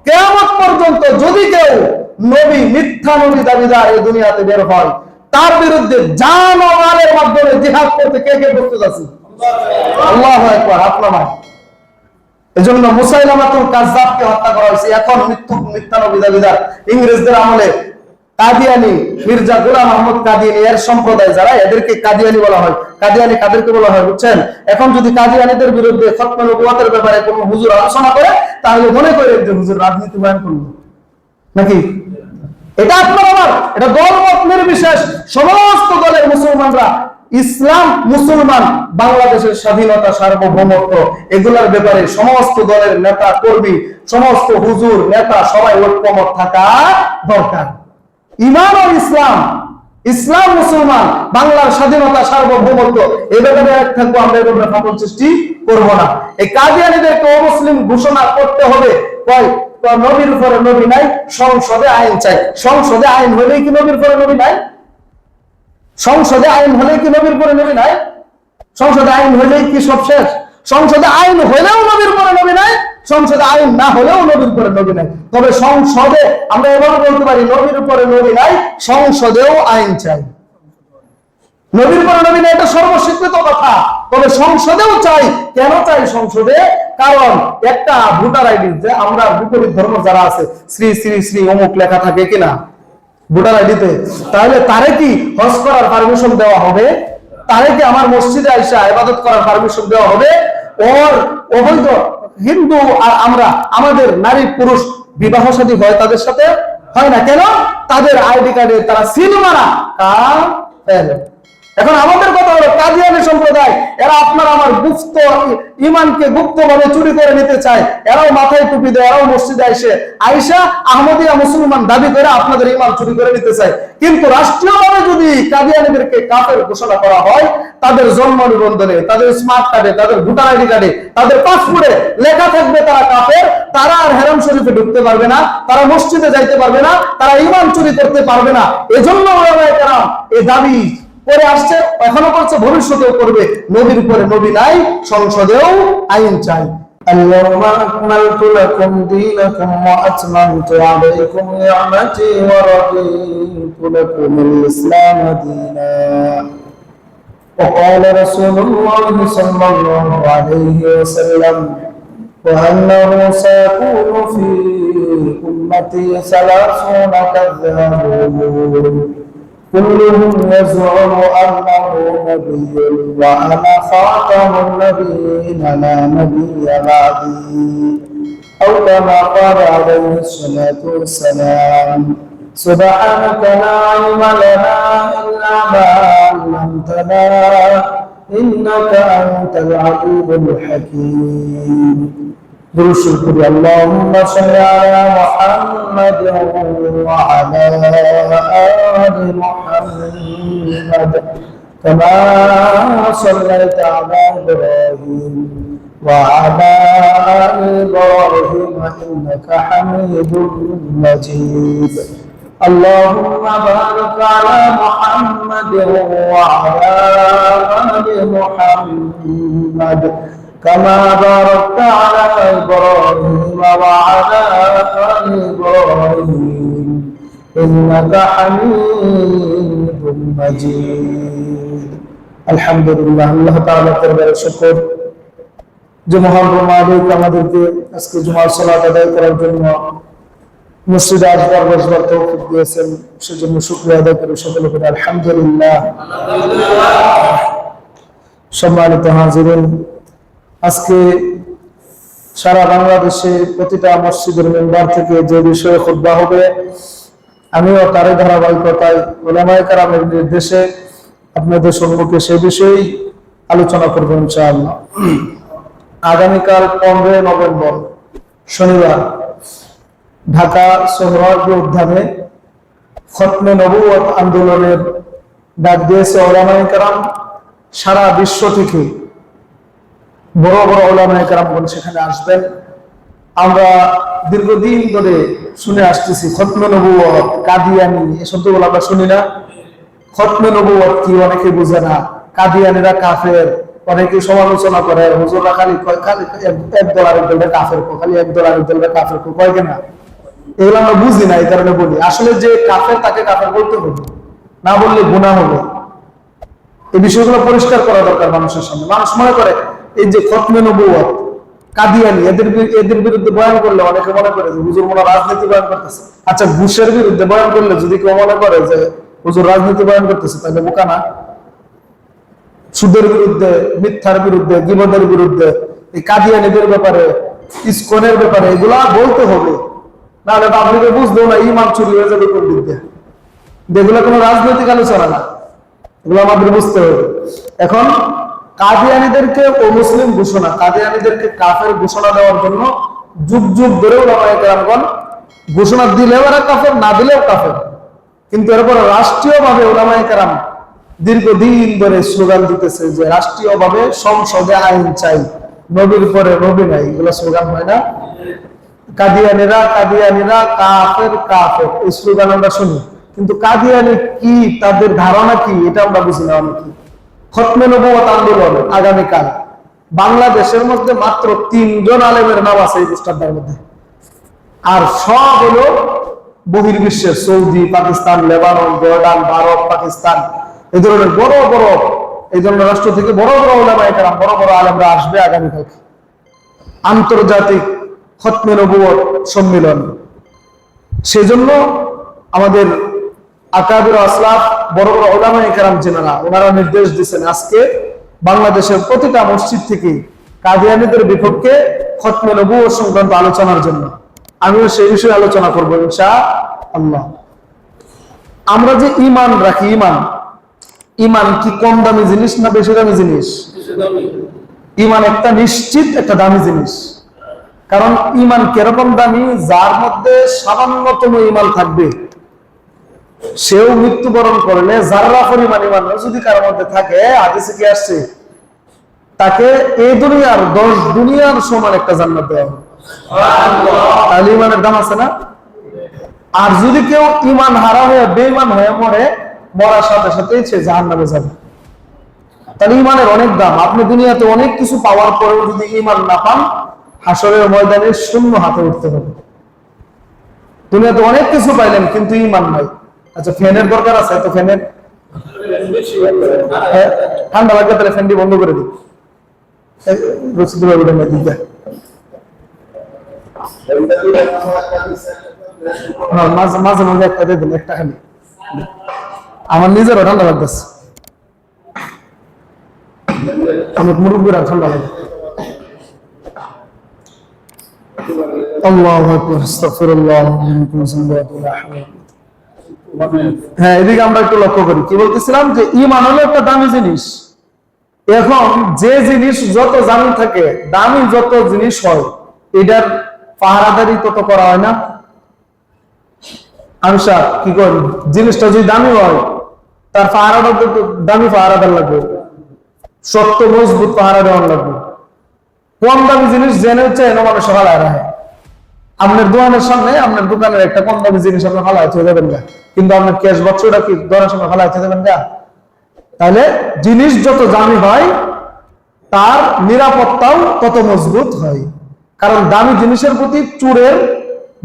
কিয়ামত পর্যন্ত যদি কেউ নবী মিথ্যা নবী দাবিদার এই দুনিয়াতে বের হয়, তার বিরুদ্ধে জান ও মালের মাধ্যমে জিহাদ করতে কে কে প্রস্তুত আছে? আল্লাহু আকবার। আপনার এজন্য মুসাইলামাতুল কাযযাবকে হত্যা করা হয়েছে। এখন মিথ্যা নবী দাবিদার ইংরেজদের আমলে কাদিয়ানি মির্জা গোলাম আহমদ কাদিয়ানি এর সম্প্রদায় যারা, এদেরকে কাদিয়ানি বলা হয়। কাদিয়ানি কাদেরকে বলা হয় বুঝছেন? এখন যদি কাদিয়ানিদের বিরুদ্ধে খতমে নবুয়তের ব্যাপারে কোন হুজুর আলোচনা করে, তাহলে মনে করে যে হুজুর রাজনীতি বয়ান করলো নাকি। এটা আপনার আমার, এটা দলমত নির্বিশেষ সমস্ত দলের মুসলমানরা, ইসলাম মুসলমান বাংলাদেশের স্বাধীনতা সার্বভৌমত্ব এগুলোর ব্যাপারে সমস্ত দলের নেতা কর্মী, সমস্ত হুজুর নেতা সবাই ঐক্যমত থাকা দরকার। ঈমান ও ইসলাম, ইসলাম মুসলমান বাংলার স্বাধীনতা সার্বভৌমত্ব এই ব্যাপারে এক থাকবো, আমরা এই ব্যাপারে ফাটল সৃষ্টি করবো না। এই কাদিয়ানীদেরকে অমুসলিম ঘোষণা করতে হবে। কয় নবীর উপরে নবী নাই, সংসদে আইন চাই। সংসদে আইন হলেই কি নবীর উপরে নবী নাই? সংসদে আইন হলে কি নবীর পরে নবী নাই? সংসদে আইন হলেই কি সব শেষ? সংসদে আইন হলেও নবীর পরে নবী নাই, সংসদে আইন না হলেও নবীর পরে নবী নাই। তবে সংসদে আমরা এভাবে বলতে পারি নবীর উপরে নবী নাই, সংসদেও আইন চাই। নবীর পরে নবী নাই এটা সর্বস্বীকৃত কথা, তবে সংসদেও চাই। কেন চাই সংসদে? কারণ একটা ভোটার আইডি, যে আমরা বিপরীত ধর্ম যারা আছে শ্রী শ্রী শ্রী অমুক লেখা থাকে কিনা ভোটার আইডিতে, তাহলে তারে কি হজ করার পারমিশন দেওয়া হবে? তারে কি আমার মসজিদে আইসা ইবাদত করার পারমিশন দেওয়া হবে? ওর অবৈধ হিন্দু আর আমরা, আমাদের নারী পুরুষ বিবাহ শাদী হয় তাদের সাথে হয় না। কেন? তাদের আইডি কার্ডে তারা সিল মারা কাফের। এখন আমাদের কথা হলো কাদিয়ানী সম্প্রদায়, এরা আপনার আমার গুপ্ত ঈমানকে গুপ্তভাবে চুরি করে নিতে চায়। এরাও মাথায় টুপি দেয়, এরাও মসজিদে আইসা আহমদিয়া মুসলমান দাবি করে আপনাদের ঈমান চুরি করে নিতে চায়। কিন্তু রাষ্ট্রীয়ভাবে যদি কাদিয়ানীদেরকে কাফের ঘোষণা করা হয়, তাদের জন্ম নিবন্ধনে, তাদের স্মার্ট কার্ডে, তাদের ভোটার আইডি কার্ডে, তাদের পাসপোর্টে লেখা থাকবে তারা কাফের, তারা আর হেরাম শরীফে ঢুকতে পারবে না, তারা মসজিদে যাইতে পারবে না, তারা ঈমান চুরি করতে পারবে না। এজন্য ওলামায়ে কেরাম এই দাবি করে আসছে, এখনো করছে, ভবিষ্যতেও করবে। নবীর উপরে নবী নাই, সংসদেও আইন চাই। اليوم أكملت لكم دينكم وأتممت عليكم نعمتي ورضيت لكم الإسلام دينا. وقال رسول الله صلى الله عليه وسلم وأنه سيكون في أمتي 30 كذابون كلهم يزعم أنه نبي وأنا خاتم النبيين لا نبي بعدي أو كما قال عليه الصلاة والسلام. سبحانك لا علم لنا إلا ما علمتنا إنك أنت العليم الحكيم. برشد اللهم صل على محمد وعلى آل محمد كما صليت على إبراهيم وعلى آل إبراهيم إنك حميد مجيد. اللهم بارك على محمد وعلى آل محمد كما باركت على إبراهيم وعلى آل إبراهيم إنك حميد مجيد. الحمد لله. আল্লাহ তাআলা দরবারে শুকর যে মহান মালিক আমাদেরকে আজকে জুমার সালাত আদায় করার জন্য মসজিদে আসবার বসবার তৌফিক দিয়েছেন, সেজন্য শুকরিয়া আদায় করি সকলে বলি আলহামদুলিল্লাহ। সম্মানিত হাজিরিন, আজকে সারা বাংলাদেশে প্রতিটা মসজিদের মেম্বার থেকে যে বিষয়ে খুতবা হবে, আমিও তার ধারাবাহিকতায় উলামায়ে কেরামের নির্দেশে আপনাদের সম্মুখে সেই বিষয়েই আলোচনা করব ইনশাআল্লাহ। আগামীকাল 15 নভেম্বর শনিবার ঢাকা সোহরাওয়ার্দী উদ্যানে খতমে নবুয়ত আন্দোলনের ডাক দিয়েছে উলামায়ে কেরাম। সারা বিশ্ব থেকে বড় বড় উলামায়ে কেরামগণ সেখানে আসবেন। আমরা দীর্ঘদিন ধরে শুনে আসতেছি খতমে নবুয়ত, কাদিয়ানি, এই শব্দগুলো আমরা শুনি না। খতমে নবুয়ত কি অনেকে বুঝে না। কাদিয়ানিরা কাফের, অনেকে সমালোচনা করে, হুজুররা খালি কয় খালি একদল আরেক দলটা কাফের কো, খালি একদল আরেক দলটা কাফের কো, কয় কেনা? এগুলো আমরা বুঝি না, এই কারণে বলি। আসলে যে কাফের তাকে কাফের বলতে হবে, না বললে গুনাহ হবে। এই বিষয়গুলো পরিষ্কার করা দরকার মানুষের সামনে। মানুষ মনে করে এই যে খতমে নবুয়ত, কাদিয়ানি, এদের বিরুদ্ধে বয়ান করলে অনেকে মনে করে যে হুজুর মনে রাজনীতি বয়ান করতেছে। আচ্ছা, ঘুষের বিরুদ্ধে বয়ান করলে যদি কেউ মনে করে যে হুজুর রাজনীতি বয়ান করতেছে, তাহলে বোকা না? সুদের বিরুদ্ধে, মিথ্যার বিরুদ্ধে, গীবতের বিরুদ্ধে, এই কাদিয়ানিদের ব্যাপারে, ইসকনের ব্যাপারে এগুলা বলতে হবে, নাহলে পাবলিকে বুঝতেও না ইমান চুরি হয়ে যাবে কোন দিক দিয়ে। এগুলো কোনো রাজনৈতিক আলোচনা না, এগুলো আমাদের বুঝতে হবে। এখন কাদিয়ানীদেরকে অমুসলিম ঘোষণা, কাদিয়ানীদেরকে কাফের ঘোষণা দেওয়ার জন্য যুগ যুগ ধরে ওলামায়ে কেরামগণ ঘোষণা দিলেও এরা কাফের, না দিলেও কাফের। কিন্তু এরপর রাষ্ট্রীয়ভাবে ওলামায়ে কেরাম দীর্ঘদিন ধরে স্লোগান দিতেছে যে রাষ্ট্রীয়ভাবে সংসদে আইন চাই, নবীর পরে নবী নাই। এগুলো স্লোগান হয় না? কাদিয়ানীরা কাফের কাফের, এই স্লোগান আমরা শুনি, কিন্তু কাদিয়ানী কি, তাদের ধারণা কি, এটা আমরা বুঝি না। অনেকে খতমে নবুয়ত আন্দোলন আগামীকাল বাংলাদেশের মধ্যে মাত্র 3 জন আলেমের নাম আছে এই পোস্টারটার মধ্যে, আর সব হলো বহির্বিশ্বের, Saudi, Pakistan, Lebanon, Jordan, Bharat, Pakistan, এই ধরনের বড় বড়, এই ধরনের রাষ্ট্র থেকে বড় বড় উলামায়ে কেরাম, বড় বড় আলেমরা আসবে আগামীকালকে আন্তর্জাতিক খতমে নবুয়ত সম্মেলন। সেজন্য আমাদের আকাবির আসলাফ, বড় বড় উলামায়ে কেরাম যিনারা, ওনারা নির্দেশ দিচ্ছেন আজকে বাংলাদেশের প্রতিটা মসজিদ থেকে কাদিয়ানীদের বিপক্ষে খতমে নবুয়ত সংক্রান্ত আলোচনার জন্য। আমিও সেই বিষয়ে আলোচনা করব ইনশাআল্লাহ। আমরা যে ঈমান রাখি, ঈমান কি কম দামি জিনিস না বেশি দামি জিনিস? ঈমান একটা নিশ্চিত একটা দামি জিনিস। কারণ ঈমান কিরকম দামি, যার মধ্যে সামান্যতম ঈমান থাকবে সেও মৃত্যুবরণ করলে যারা পরিমাণ ঈমান যদি কারোর মধ্যে থাকে, হাদিসে কি আসছে, তাকে এই দুনিয়ার 10 দুনিয়ার সমান একটা জান্নাত দেওয়া হবে। তাহলে ঈমানের দাম আছে না? আর যদি কেউ ঈমান হারা হয়ে বেঈমান হয়ে মরে, মরার সাথে সাথেই সে জাহান্নামে যাবে। তাহলে ঈমানের অনেক দাম। আপনি দুনিয়াতে অনেক কিছু পাওয়ার পরেও যদি ঈমান না পান, হাসরের ময়দানে শূন্য হাতে উঠতে হবে। দুনিয়াতে অনেক কিছু পাইলেন কিন্তু ঈমান নাই। আচ্ছা, ফ্যানের দরকার আছে, তো ফ্যানের ঠান্ডা লাগবে, তাহলে ফ্যানটি বন্ধ করে দিই। মাঝে মাঝে একটা দিয়ে দিন, একটা খালি, আমার নিজেরও ঠান্ডা লাগতেছে, আমার মুরব্বীরা ঠান্ডা লাগে। আল্লাহু আকবার, আস্তাগফিরুল্লাহ। হ্যাঁ, এদিকে আমরা একটু লক্ষ্য করি। কি বলতেছিলাম, যে ঈমান হলো একটা দামি জিনিস। এখন যে জিনিস যত দামি থাকে, দামি যত জিনিস হয়, এটার পাহারাদারি তত করা হয় না? আনসার কি করি, জিনিসটা যদি দামি হয়, তার পাহারাদার তো দামি পাহারাদার লাগবে, শক্ত মজবুত পাহারা দেওয়ার লাগবে। কম দামি জিনিস জেনে হচ্ছে এনে মানুষ হালায় রাখে। আপনার দোকানের সামনে, আপনার দোকানের একটা কম দামি জিনিস আপনি হালায় চলে যাবেন গা, কিন্তু আপনার ক্যাশ বাক্সটা কি দোকানের সামনে হালায় চলে যাবেন গা? তাহলে জিনিস যত দামি হয়, তার নিরাপত্তাও তত মজবুত হয়। কারণ দামি জিনিসের প্রতি চোরের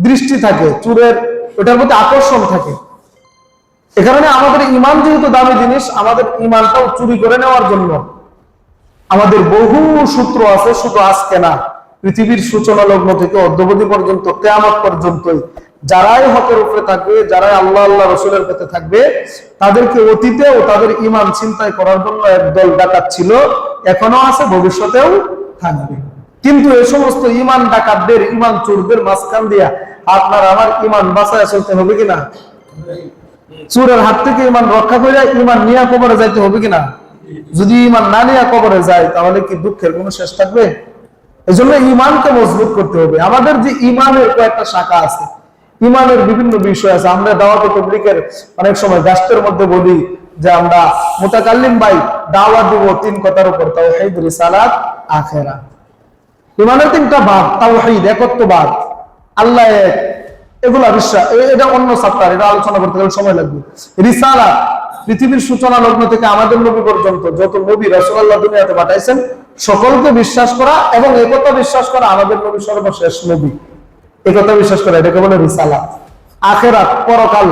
দৃষ্টি থাকে, চোরের ওটার প্রতি আকর্ষণ থাকে। এ কারণে আমাদের ঈমান যেহেতু দামি জিনিস, আমাদের ঈমানটাও চুরি করে নেওয়ার জন্য আমাদের বহু সূত্র আছে। শুধু আজকে না, পৃথিবীর সূচনা লগ্ন থেকে অদ্যাবধি পর্যন্ত, কিয়ামত পর্যন্তই যারাই হকের উপরে থাকবে, যারাই আল্লাহ আল্লাহ রাসূলের পথে থাকবে, তাদেরকে অতীতেও তাদের ঈমান চিন্তায় করার জন্য একদল ডাকাত ছিল, এখনো আছে, ভবিষ্যতেও থাকবে। কিন্তু এই সমস্ত ঈমান ডাকাতদের, ঈমান চোরদের মাঝখান দিয়া আপনার আমার ঈমান বাঁচায় চলতে হবে কিনা? চোরের হাত থেকে ঈমান রক্ষা করে ঈমান নিয়ে কবরে যাইতে হবে কিনা? যদি ঈমান না নিয়ে কবরে যায়, তাহলে কি দুঃখের কোনো শেষ থাকবে? এজন্য ঈমানকে মজবুত করতে হবে। আমাদের যে ঈমানের কয়েকটা শাখা আছে, ঈমানের বিভিন্ন বিষয় আছে। আমরা দাওয়াত তাবলীগের অনেক সময় গাস্তের মধ্যে বলি যে আমরা মুতাকাল্লিম ভাই দাওয়াত দিব 3 কথার উপর, তাওহীদ, রিসালাত, আখিরাত। ঈমানের 3টা ভাগ, তাওহীদ একত্ববাদ, আল্লাহ এক, এগুলা বিশ্বাস, এটা অন্য চ্যাপ্টার, এটা আলোচনা করতে গেলে সময় লাগবে। রিসালাত, পৃথিবীর সূচনা লগ্ন থেকে আমাদের নবী পর্যন্ত যত নবী রাসূলুল্লাহ দুনিয়াতে পাঠাইছেন সকলকে বিশ্বাস করা এবং একথা বিশ্বাস করা আমাদের নবী সর্বশেষ নবী, একথা বিশ্বাস করা, এটাকে বলে রিসালাত। আখিরাত, পরকাল,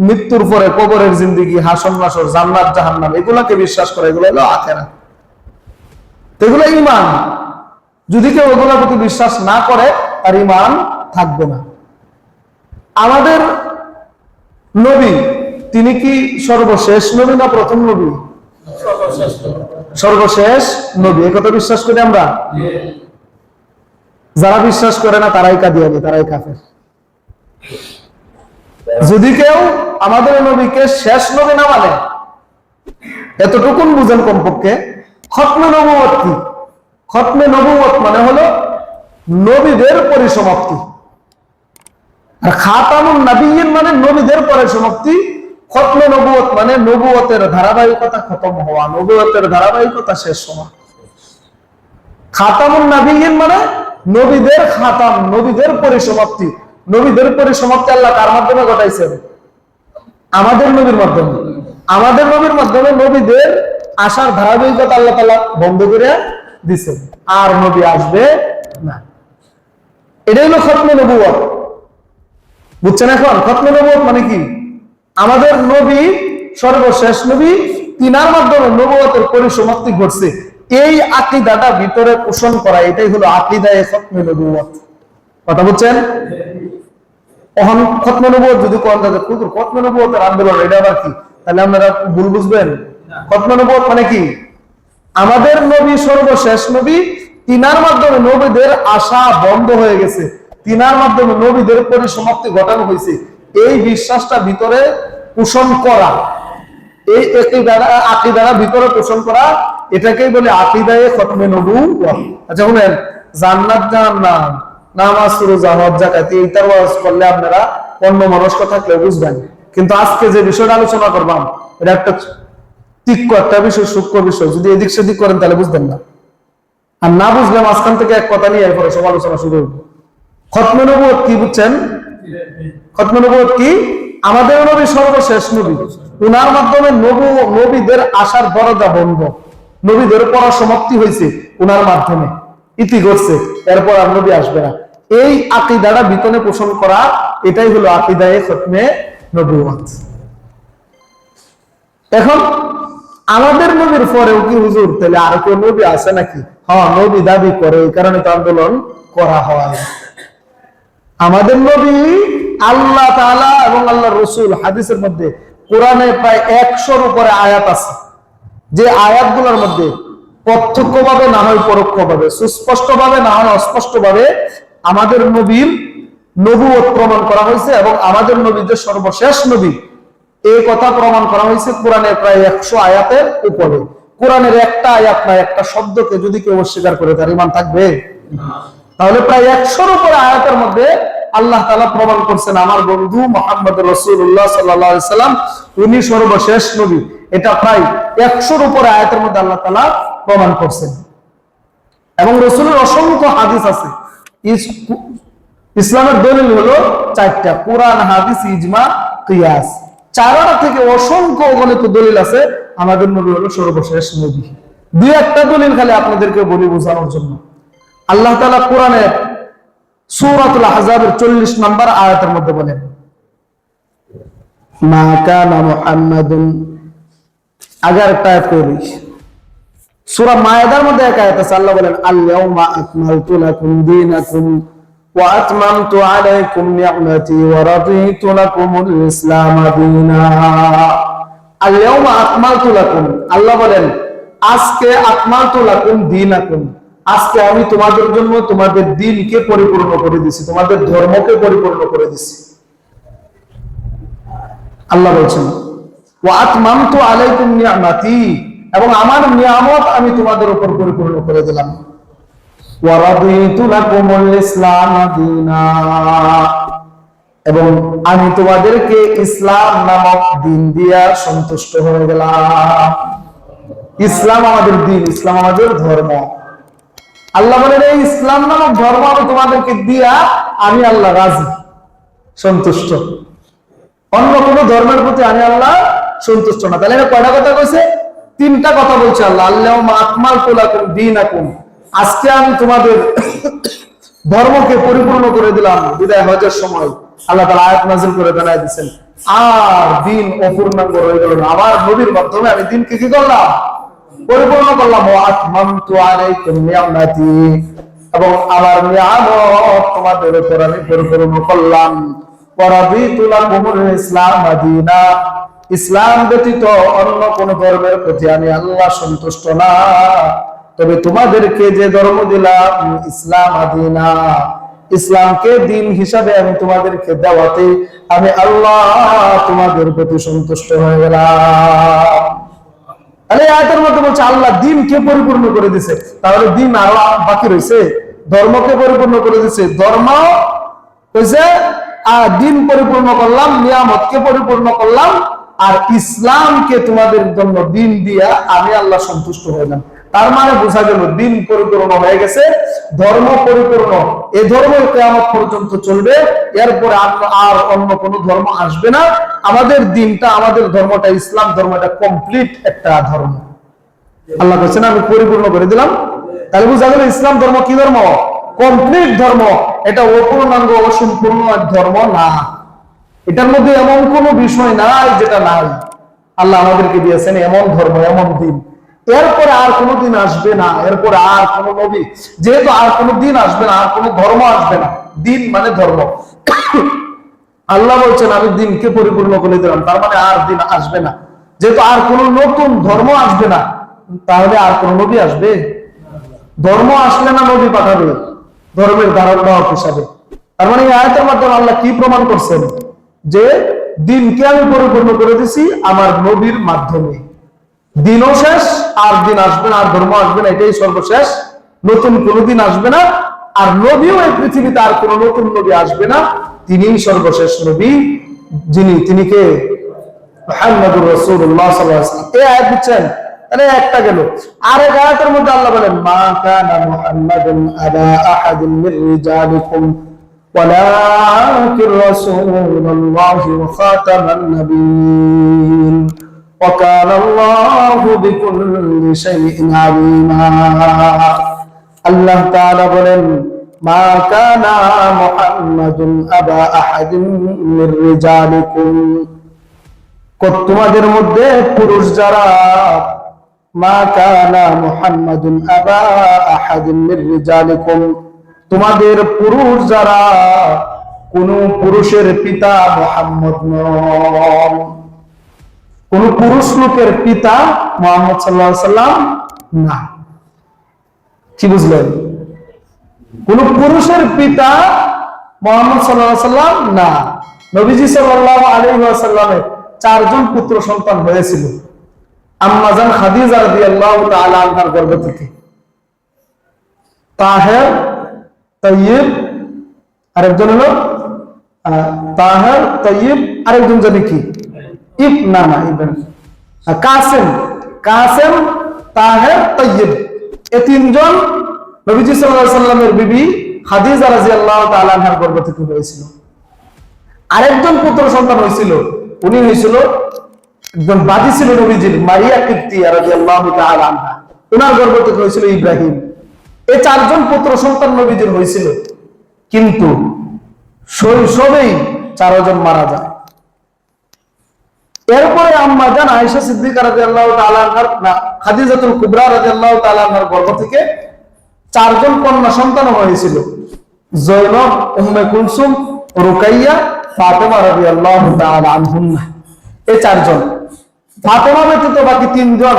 মৃত্যুর পরে কবরের জিন্দেগি, হাসর নাসর, জান্নাত জাহান্নাম, এগুলাকে বিশ্বাস করা, এগুলো হলো আখিরাত। এগুলো ঈমান। যদি কেউ এগুলোর প্রতি বিশ্বাস না করে তার ঈমান থাকবে না। আমাদের নবী তিনি কি সর্বশেষ নবী না প্রথম নবী? সর্বশেষ নবী, একথা বিশ্বাস করি আমরা। যারা বিশ্বাস করে না তারাই কাদিয়ানী, তারাই কাফের। যদি কেউ আমাদের নবীকে শেষ নবী না মানে, এতটুকুন বুঝেন কমপক্ষে, খতমে নবুয়ত কি? খতমে নবুয়ত মানে হলো নবীদের পরিসমাপ্তি, আর খাতামুন নাবিয়্যিন মানে নবীদের পরিসমাপ্তি। খতমে নবুয়ত মানে নবুয়তের ধারাবাহিকতা খতম হওয়া, নবুয়তের ধারাবাহিকতা শেষ হওয়া। খাতামুন নাবিয়্যিন মানে নবীদের খাতাম, নবীদের পরিসমাপ্তি। নবীদের পরিসমাপ্তি আল্লাহ কার মাধ্যমে ঘটাইছেন? আমাদের নবীর মাধ্যমে। আমাদের নবীর মাধ্যমে নবীদের আসার ধারাবাহিকতা আল্লাহ তাআলা বন্ধ করে দিয়েছেন, আর নবী আসবে না। এটাই হলো খতমে নবুয়ত। বুঝছেন এখন? খতমে নবুয়ত মানে কি? আমাদের নবী সর্বশেষ নবী, তিনার মাধ্যমে নবুয়তের পরিসমাপ্তি ঘটছে। এই আকীদাটা ভিতরে পোষণ করা, এটাই হলো আকীদায়ে খতমে নবুয়ত। কথা বুঝছেন? এখন খতমে নবুয়ত যদি কোন জায়গায় হুজুর খতমে নবুয়তের আন্দোলন, এটা আবার কি? তাহলে আপনারা ভুল বুঝবেন। খতমে নবুয়ত মানে কি? আমাদের নবী সর্বশেষ নবী, তিনার মাধ্যমে নবীদের আশা বন্ধ হয়ে গেছে, তিনার মাধ্যমে নবীদের পরিসমাপ্তি ঘটানো হয়েছে। এই বিশ্বাসটা ভিতরে পোষণ করা, এই আকীদাটা ভিতরে পোষণ করা, এটাকেই বলে আকীদায়ে খতমে নবুয়ত। আচ্ছা শুনেন, জান্নাত জাহান্নাম, নামাজ রোজা হজ যাকাত, এইটা ওয়াজ করলে আপনারা অন্য মনস্ক থাকলে বুঝবেন, কিন্তু আজকে যে বিষয়টা আলোচনা করবাম এটা একটা তিক্ত একটা বিষয়, সূক্ষ্ম বিষয়। যদি এদিক সেদিক করেন তাহলে বুঝবেন না, আর না বুঝলে মাঝখান থেকে এক কথা নিয়ে এরপরে সব আলোচনা শুরু হবে। খতমে নবুয়ত কি বুঝছেন? খতমে নবুয়ত কি? আমাদের নবী সর্বশেষ নবী, উনার মাধ্যমে নবীদের আসার দরজা বন্ধ, নবীদের পরাসমাপ্তি হয়েছে উনার মাধ্যমে, ইতি ঘটছে, এরপর আর নবী আসবে না। এই আকীদাটা ভিতরে পোষণ করা, এটাই হলো আকীদায়ে খতমে নবুয়ত। এখন আমাদের নবীর পরেও কি হুজুর তাহলে আর কেউ নবী আছে নাকি? হ্যাঁ, নবী দাবি করে, এই কারণে তো আন্দোলন করা হয়। আমাদের নবী আল্লাহ তাআলা এবং আল্লাহর রাসূল, হাদিসের মধ্যে কোরআনে প্রায় 100-র উপরে আয়াত আছে, যে আয়াতগুলোর মধ্যে প্রত্যক্ষভাবে না হয় পরোক্ষভাবে, সুস্পষ্টভাবে না হয় অস্পষ্টভাবে আমাদের নবীর নবুয়ত প্রমাণ করা হয়েছে এবং আমাদের নবী যে সর্বশেষ নবী এই কথা প্রমাণ করা হয়েছে কোরআনের প্রায় 100 আয়াতের উপরে। কোরআনের একটা আয়াত না, একটা শব্দকে যদি কেউ অস্বীকার করে তার ঈমান থাকবে? তাহলে প্রায় 100-র উপরে আয়াতের মধ্যে আল্লাহ তাআলা প্রমাণ করছেন আমার বন্ধু মুহাম্মদ রাসূলুল্লাহ সাল্লাল্লাহু আলাইহি সাল্লাম উনি সর্বশেষ নবী। এটা প্রায় 100-র উপরে আয়াতের মধ্যে আল্লাহ তাআলা প্রমাণ করছেন। এবং রাসূলের অসংখ্য হাদিস আছে। ইসলামের দলিল হলো 4টা: কোরআন, হাদিস, ইজমা, কিয়াস। 4টা থেকে অসংখ্য অগণিত দলিল আছে আমাদের নবী হলো সর্বশেষ নবী। দুই একটা দলিল খালি আপনাদেরকে বলি বোঝানোর জন্য। আল্লাহ তাআলা কোরআনে সূরাতুল আহজাবের 40 নম্বর আয়াতের মধ্যে বলেন, মা কানা মুহাম্মাদুন, আগে একটা আয়াত করি, সূরা মায়েদার মধ্যে এক আয়াত আছে, আল্লাহ বলেন আল-ইয়াউমা আকমালতু লাকুম দীনাকুম ওয়া আতমামতু আলাইকুম নি'মাতি ওয়া রাদিতু লাকুমুল ইসলাম দীনা। আল-ইয়াউমা আকমালতু লাকুম, আল্লাহ বলেন আজকে আকমালতু লাকুম দীনাকুম, আজকে আমি তোমাদের জন্য তোমাদের দ্বীনকে পরিপূর্ণ করে দিয়েছি, তোমাদের ধর্মকে পরিপূর্ণ করে দিয়েছি। আল্লাহ বলছেন ওয়া আতমামতু আলাইকুম নি'মাতি, এবং আমার নিয়ামত আমি তোমাদের উপর পরিপূর্ণ করে দিলাম। ওয়া রাদিতু লাকুমুল ইসলাম দীনা, এবং আমি তোমাদেরকে ইসলাম নামক দ্বীন দিয়া সন্তুষ্ট হয়ে গেলাম। ইসলাম আমাদের দ্বীন, ইসলাম আমাদের ধর্ম। আল্লাহ বলেন এই ইসলাম নামক ধর্ম আমি তোমাদেরকে দিয়া আমি আল্লাহ রাজি। সন্তুষ্ট। অন্য কোন ধর্মের প্রতি আমি আল্লাহ সন্তুষ্ট না। তাহলে এটা কয়টা কথা কইছে? তিনটা কথা বলছে আল্লাহ। আল্লাহুম্মা আকমালতু লাকুম দীনাকুম, আজকে আমি তোমাদের ধর্মকে পরিপূর্ণ করে দিলাম। বিদায় হজের সময় আল্লাহ তাআলা আয়াত নাযিল করে জানাই দিয়েছেন, আর দিন অপূর্ণাঙ্গ রয়ে গেল না। আমার নবীর মাধ্যমে আমি দিনকে কি করলাম? পরিপূর্ণ করলাম। ওয়া আতমামতু আলাইকুম নি'মাতি, এবং আমার নিয়ামত তোমাদের উপর আমি পরিপূর্ণ করলাম। ওয়া রাদিতু লাকুমুল ইসলাম দীনা, ইসলাম ব্যতীত অন্য কোন ধর্মের প্রতি আমি আল্লাহ সন্তুষ্ট না। তবে তোমাদেরকে যে ধর্ম দিলাম ইসলাম দীনা, ইসলামকে দিন হিসাবে আমি তোমাদেরকে দেওয়াতে আমি আল্লাহ তোমাদের প্রতি সন্তুষ্ট হয়ে গেলাম। আরে আয়াতের মধ্যে বলছে আল্লাহ দিনকে পরিপূর্ণ করে দিয়েছে। তাহলে দিন আরো বাকি রয়েছে, ধর্মকে পরিপূর্ণ করে দিয়েছে। ধর্ম হয়েছে আর দিন পরিপূর্ণ করলাম, নিয়ামতকে পরিপূর্ণ করলাম, আর ইসলামকে তোমাদের জন্য দিন দিয়া আমি আল্লাহ সন্তুষ্ট হইলাম। তার মানে বোঝা গেল দিন পরিপূর্ণ হয়ে গেছে, ধর্ম পরিপূর্ণ। এই ধর্ম কিয়ামত পর্যন্ত চলবে, এরপরে আর অন্য কোন ধর্ম আসবে না। আমাদের দিনটা, আমাদের ধর্মটা, ইসলাম ধর্মটা কমপ্লিট একটা ধর্ম। আল্লাহ বলছেন আমি পরিপূর্ণ করে দিলাম। তাহলে বোঝা গেল ইসলাম ধর্ম কি ধর্ম? কমপ্লিট ধর্ম। এটা অপূর্ণাঙ্গ অসম্পূর্ণ ধর্ম না। এটার মধ্যে এমন কোন বিষয় নাই যেটা নাই। আল্লাহ আমাদেরকে দিয়েছেন এমন ধর্ম, এমন দিন। এরপরে আর কোনো দিন আসবে না, এরপরে আর কোনো নবী, যেহেতু আর কোনো দিন আসবে না, আর কোনো ধর্ম আসবে না। দিন মানে ধর্ম। আল্লাহ বলছেন আমি দিনকে পরিপূর্ণ করে দিলাম, তার মানে আর দিন আসবে না। যেহেতু আর কোনো নতুন ধর্ম আসবে না, তাহলে আর কোন নবী আসবে? ধর্ম আসলে না নবী পাঠাবে ধর্মের ধারক বাহক হিসাবে। তার মানে এই আয়াতের মাধ্যমে আল্লাহ কি প্রমাণ করছেন? যে দিনকে আমি পরিপূর্ণ করে দিছি আমার নবীর মাধ্যমে। দিনও শেষ, আর দিন আসবে না, আর ধর্ম আসবে না, এটাই সর্বশেষ। নতুন কোনদিন আসবে না, আর নবীও এই পৃথিবীতে আর কোন নতুন নবী আসবে না। তিনিই সর্বশেষ নবী, তিনি কে? মুহাম্মদুর রাসূলুল্লাহ সাল্লাল্লাহু আলাইহি ওয়াসাল্লাম। এই আয়াত দিচ্ছেন, তাহলে একটা গেল। আর এক আয়াতের মধ্যে আল্লাহ বলেন মা কানা মুহাম্মাদুন আবা আহাদিন মির রিজালিকুম ওয়ালাকিন রাসূলুল্লাহি ওয়া খাতামান নাবিয়্যিন ওয়া কানা আল্লাহু বিকুল্লি শাইইন আলিমা। আল্লাহ তাআলা বলেন মা কানা মুহাম্মাদুন আবা আহাদিন মির রিজালিকুম, তোমাদের মধ্যে পুরুষ যারা, মা কানা মুহাম্মাদুন আবা আহাদিন মির রিজালিকুম, তোমাদের পুরুষ যারা কোন পুরুষের পিতা মুহাম্মদ নন। কোন পুরুষ লোকের পিতা মুহাম্মদ সাল্লাল্লাহু আলাইহি ওয়াসাল্লাম না। কি বুঝলেন? কোন পুরুষের পিতা মুহাম্মদ সাল্লাল্লাহু আলাইহি ওয়াসাল্লাম না। নবীজি সাল্লাল্লাহু আলাইহি ওয়াসাল্লামের 4 জন পুত্র সন্তান হয়েছিল আম্মা জান খাদিজা রাদিয়াল্লাহু তাআলা আনহার গর্ভ থেকে। তাহের, তাইয়্যিব, আরেকজন হলো তাহের, তাইয়্যিব, আরেকজন জানি কি ইবন কাসেম। কাসেম, তাহের, তাইয়্যিব, এই 3 জন নবীজি সাল্লাল্লাহু আলাইহি ওয়াসাল্লামের বিবি খাদিজা রাদিয়াল্লাহু তাআলা আনহার গর্ভ থেকে হয়েছিল। আরেকজন পুত্র সন্তান হয়েছিল, উনি হয়েছিল একজন বাদী ছিল নবীজির, মারিয়া কিবতিয়া রাদিয়াল্লাহু তাআলা আনহা, ওনার গর্ভ থেকে হয়েছিল ইব্রাহিম। এই 4 জন পুত্র সন্তান নবীজির হয়েছিল, কিন্তু শৈশবেই 4 জন মারা যায়। এরপরে আম্মা জান আয়েশা সিদ্দিকা রাদিয়াল্লাহু তাআলা আনহার, খাদিজাতুল কুবরা রাদিয়াল্লাহু তাআলা আনহার গর্ভ থেকে 4 জন কন্যা সন্তান হয়েছিল, জয়নব, উম্মে কুলসুম, রুকাইয়া, ফাতেমা রাদিয়াল্লাহু তাআলা আনহুন্না। এই 4 জন। ফাতেমা ব্যতীত বাকি 3 জন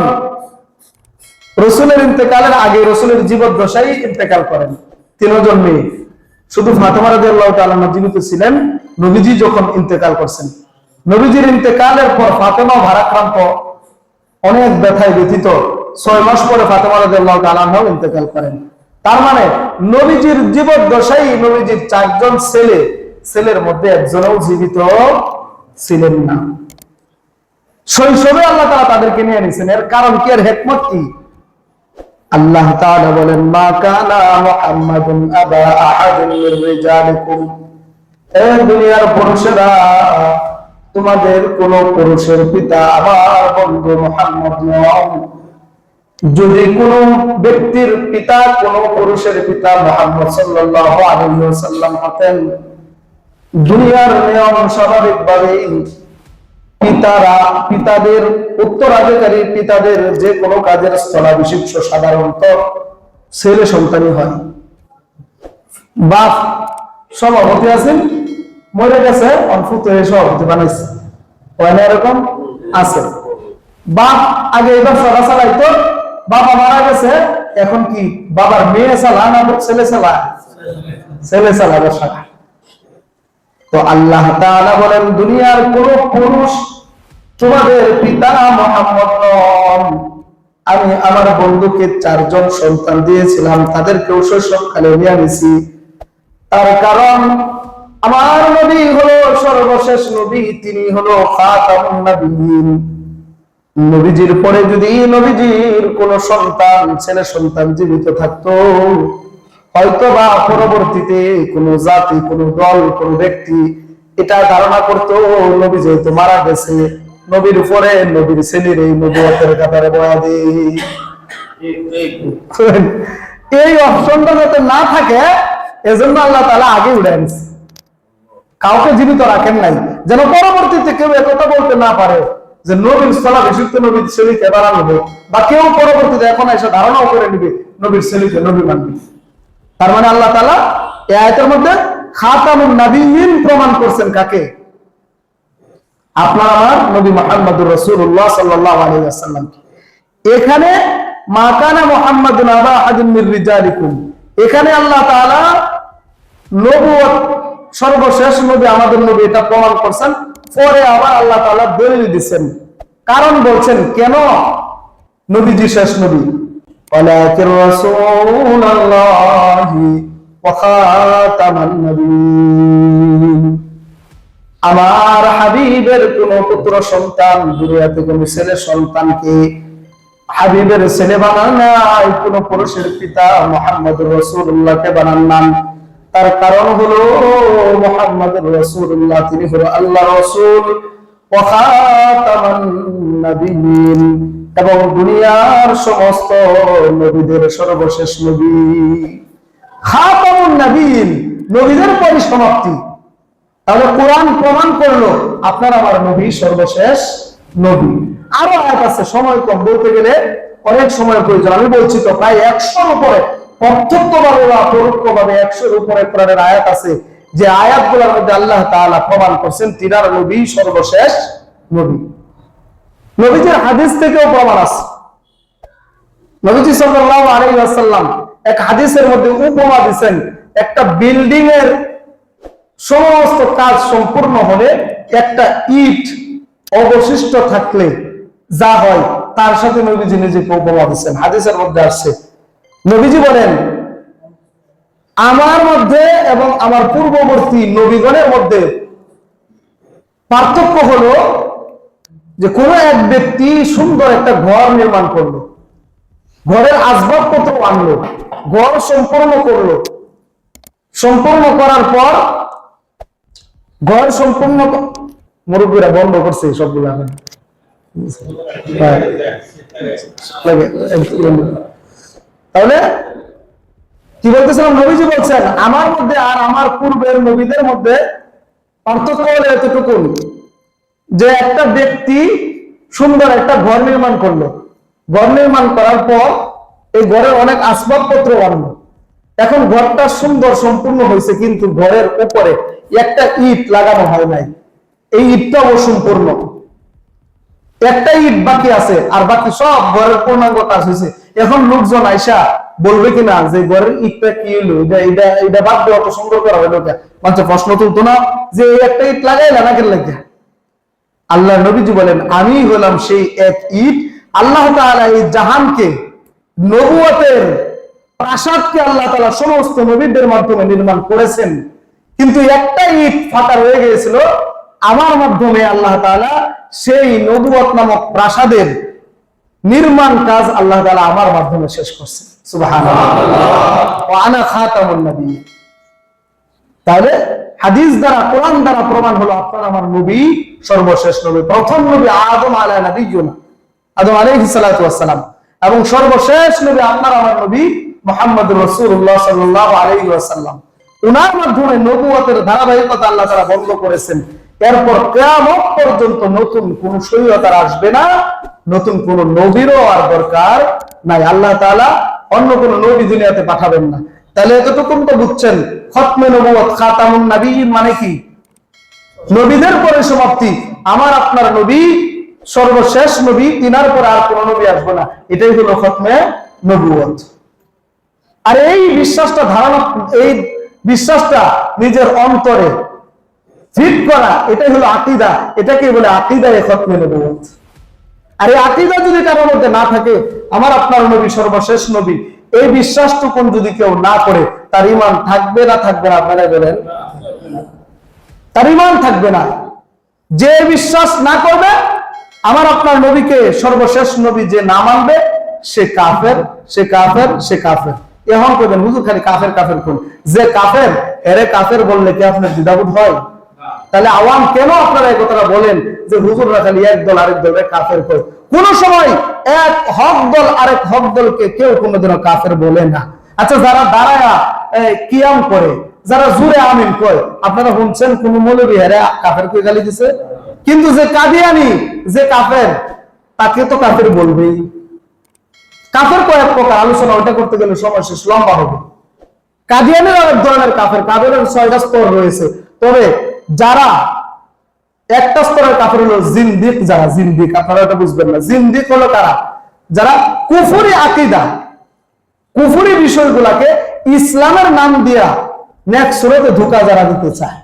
রাসূলের ইন্তেকালের আগে, রাসূলের জীবদ্দশায় ইন্তেকাল করেন। 3 জন মেয়ে। শুধু ফাতেমা রাদিয়াল্লাহু তাআলা জীবিত ছিলেন নবীজি যখন ইন্তেকাল করছেন। নবীজির ইন্তেকালের পর ফাতেমা ভারাক্রান্ত, অনেক ব্যথায় ব্যথিত। 6 মাস পরে ফাতেমা রাদিয়াল্লাহু তাআলা ইন্তেকাল করেন। তার মানে নবীজির জীবদ্দশায় নবীজির 4 জন ছেলের মধ্যে একজনও জীবিত ছিলেন না। শৈশবে আল্লাহ তাআলা তাদেরকে নিয়ে নিয়েছেন। এর কারণ কি, এর হিকমত কি? আল্লাহ তাআলা বলেন মা কানা মুহাম্মাদুন আবা আহাদিন মির রিজালিকুম, এ দুনিয়ার পুরুষেরা, তোমাদের কোন পুরুষের পিতা আমার বন্ধু মুহাম্মদ নয়। যদি কোন ব্যক্তির পিতা কোন পুরুষের পিতা মুহাম্মদ সাল্লাল্লাহু আলাইহি ওয়াসাল্লাম হতেন, দুনিয়ার নিয়ম স্বাভাবিকভাবেই পিতাদের উত্তরাধিকারী, পিতাদের যে কোনো কাজের স্থলাভিষিক্ত সাধারণত ছেলে সন্তানই হয়। বাপ সভাপতি আছেন, মরে গেছে, অল্পুত সভাপতি বানাইছে, এরকম আছে। বাপ আগে এবার সভা চালাইতো, বাবা মারা গেছে, এখন কি বাবার মেয়ে চালা না ছেলে চালা? ছেলে চালা ব্যবসা। তো আল্লাহ তাআলা বলেন, দুনিয়ার কোন পুরুষ তোমাদের পিতা মুহাম্মদ নন। আমি আমার বন্ধুকে 4 জন সন্তান দিয়েছিলাম, তাদেরকেও শৈশবকালে নিয়ে আনিছি। তার কারণ আমার নবী হলো সর্বশেষ নবী, তিনি হলো খাতামুন নবিয়্যিন। নবীজির পরে যদি নবীজির কোন সন্তান, ছেলে সন্তান জীবিত থাকতো, হয়তো বা পরবর্তীতে কোন জাতি, কোন দল, কোন ব্যক্তি এটা ধারণা করতো নবী যেহেতু মারা গেছে, নবীর পরে নবীর ছেলের এই নবুয়তের কাতারে বয়া দেই। এই অপশনটা যাতে না থাকে, এজন্য আল্লাহ তাআলা আগে উড়ে আনছে, কাউকে জীবিত রাখেন নাই, যেন পরবর্তীতে কেউ একথা বলতে না পারে যে নবীর স্থলাভিষিক্ত নবীর ছেলেকে বানানো হোক, বা কেউ পরবর্তীতে এখন এসে ধারণাও করে নিবে নবীর ছেলেকে নবী মানবে। তার মানে আল্লাহ তাআলা এই আয়াতের মধ্যে খাতামুন নবিয়্যিন প্রমাণ করছেন কাকে? আপনার আমার নবী মুহাম্মদুর রাসূলুল্লাহ সাল্লাল্লাহু আলাইহি ওয়াসাল্লাম। এখানে মা কানা মুহাম্মাদুন আবা আহাদিন মির রিজালিকুম, এখানে আল্লাহ তাআলা নবুয়ত সর্বশেষ নবী আমাদের নবী এটা প্রমাণ করছেন। পরে আবার আল্লাহ তাআলা দলিল দিবেন, কারণ বলছেন কেন নবীজি শেষ নবী। ওয়ালাকির রাসূলুল্লাহি ওয়া খাতামান নবিয়্যিন, আমার হাবিবের কোন পুত্র সন্তান, দুনিয়াতে কোন ছেলে সন্তানকে হাবিবের ছেলে বানান নাই, কোন পুরুষের পিতা মুহাম্মদুর রাসূলুল্লাহকে বানান না। তার কারণ হলো মুহাম্মদুর রাসূলুল্লাহ, তিনি হলো আল্লাহর রাসূল ওয়া খাতামান নবিয়্যিন, এবং দুনিয়ার সমস্ত নবীদের সর্বশেষ নবী। খাতামুন নবিয়্যিন, নবীদের পরিসমাপ্তি। তাহলে কোরআন প্রমাণ করলো আপনার আমার নবী সর্বশেষ নবী। আরো আয়াত আছে, সময় কম, বলতে গেলে অনেক সময় প্রয়োজন। আমি বলছি তো প্রায় 100-র উপরে, প্রত্যক্ষভাবে বা পরোক্ষভাবে 100-র উপরে কোরআনের আয়াত আছে, যে আয়াতগুলোর মধ্যে আল্লাহ তাআলা প্রমাণ করছেন তিনার নবী সর্বশেষ নবী। নবীজির হাদিস থেকেও প্রমাণ আছে। নবীজি সাল্লাল্লাহু আলাইহি ওয়াসাল্লাম এক হাদিসের মধ্যে উপমা দিয়েছেন, একটা বিল্ডিং এর সমস্ত কাজ সম্পূর্ণ হলে একটা ইট অবশিষ্ট থাকলে যা হয়, তার সাথে নবীজি নিজেকে উপমা দিয়েছেন। হাদিসের মধ্যে আসছে, নবীজি বলেন, আমার মধ্যে এবং আমার পূর্ববর্তী নবীগণের মধ্যে পার্থক্য হলো যে কোন এক ব্যক্তি সুন্দর একটা ঘর নির্মাণ করলো, ঘরের আসবাবপত্র আনলো, ঘর সম্পূর্ণ করলো, সম্পূর্ণ করার পর ঘর সম্পূর্ণ, মুরব্বীরা বন্ধ করছে সবগুলো। তাহলে কি বলতেছিলাম, নবীজি বলছেন আমার মধ্যে আর আমার পূর্বের নবীদের মধ্যে পার্থক্য হলো এতটুকু, যে একটা ব্যক্তি সুন্দর একটা ঘর নির্মাণ করলো, ঘর নির্মাণ করার পর এই ঘরের অনেক আসবাবপত্র আনলো, এখন ঘরটা সুন্দর সম্পূর্ণ হয়েছে, কিন্তু ঘরের উপরে একটা ইট লাগানো হয় নাই, এই ইটটা অসম্পূর্ণ, একটা ইট বাকি আছে, আর বাকি সব ঘরের পূর্ণাঙ্গ কাজ হয়েছে। এখন লোকজন আইসা বলবে কিনা যে ঘরের ইটটা কি হলো, এটা বাদ দিয়ে অত সুন্দর করা হলো, মানুষ প্রশ্ন তুলতো না যে এই একটা ইট লাগাইলা না কেন লাগে? আল্লাহ নবীজি বলেন, আমি হলাম সেই এক ইট। আল্লাহ তাআলা এই জাহানকে, নবুয়তের প্রাসাদকে আল্লাহ তাআলা সমস্ত নবীদের মাধ্যমে নির্মাণ করেছেন, কিন্তু একটা ইট ফাঁকা রয়ে গিয়েছিল, আমার মাধ্যমে আল্লাহ তাআলা সেই নবুয়ত নামক প্রাসাদের নির্মাণ কাজ আল্লাহ তাআলা আমার মাধ্যমে শেষ করছে। সুবহানাল্লাহ। ওয়া আনা খাতামুন নবিয়্যিন। তাহলে হাদিস দ্বারা কোরআন দ্বারা প্রমাণ হলো আপনার আমার নবী সর্বশেষ নবী। প্রথম নবী আদম আলাইহিস সালাতু ওয়াস সালাম, এবং সর্বশেষ নবী আপনার আমার নবী মুহাম্মদুর রাসূলুল্লাহ সাল্লাল্লাহু আলাইহি ওয়াসাল্লাম। উনার মাধ্যমে নবুয়তের ধারাবাহিকতা আল্লাহ তাআলা বন্ধ করেছেন। এরপর কিয়ামত পর্যন্ত নতুন কোন শরীয়ত আর আসবে না, নতুন কোন নবীরও আর দরকার নাই। আল্লাহ তাআলা অন্য কোন নবী দুনিয়াতে পাঠাবেন না। তাহলে এতটুকু তো বুঝছেন, খতমে নবুয়ত, খাতামুন নবিয়্যিন মানে কি? নবীদের পরে সমাপ্তি। আমার আপনার নবী সর্বশেষ নবী, তিনার পরে আর কোন নবী আসবে না। এটাই হলো খতমে নবুয়ত। আর এই বিশ্বাসটা ধারণা, এই বিশ্বাসটা নিজের অন্তরে ফিট করা, এটাই হলো আকীদা। এটাকে বলে আকীদায়ে খতমে নবুয়ত। আর এই আকীদা যদি কারোর মধ্যে না থাকে, আমার আপনার নবী সর্বশেষ নবী, এই বিশ্বাসটুকুন যদি কেউ না করে, তার ঈমান থাকবে না থাকবে না? আপনারা বলেন, তার ঈমান থাকবে না। যে বিশ্বাস না করবে আমার আপনার নবীকে সর্বশেষ নবী, যে না মানবে, সে কাফের, সে কাফের, সে কাফের। এখন করবেন হুজুর খালি কাফের কাফের কোন? যে কাফের এরে কাফের বললে কি আপনার দ্বিধাবোধ হয়? তাহলে আওয়াম কেন আপনারা এই কথাটা বলেন যে হুজুররা খালি এক দল আরেক দলের কাফের কয়? কোন সময় এক হক দল আরেক হক দলকে কেউ কোনোদিনও কাফের বলে না। আচ্ছা, যারা দাঁড়ায়া কিয়াম করে, যারা জুরে আমিন কয়, আপনারা শুনছেন কোন মৌলবী হেরে কাফের কই গালি দিছে? কিন্তু যে কাদিয়ানি, যে কাফের, তাকে তো কাফের বলবেই। কাফের কয়েক প্রকার, আলোচনা ওটা করতে গেলে সময় শেষ, লম্বা হবে। কাদিয়ানের অনেক ধরনের কাফের, কাফেরের 6টা স্তর রয়েছে। তবে যারা একটা স্তরের কাফের হলো জিন্দিক। যারা জিন্দিক, আপনারা এটা বুঝবেন না। জিন্দিক হলো কারা? যারা কুফরি আকীদা, কুফরি বিষয়গুলাকে ইসলামের নাম দিয়া নেক সুরতে ধোঁকা যারা দিতে চায়।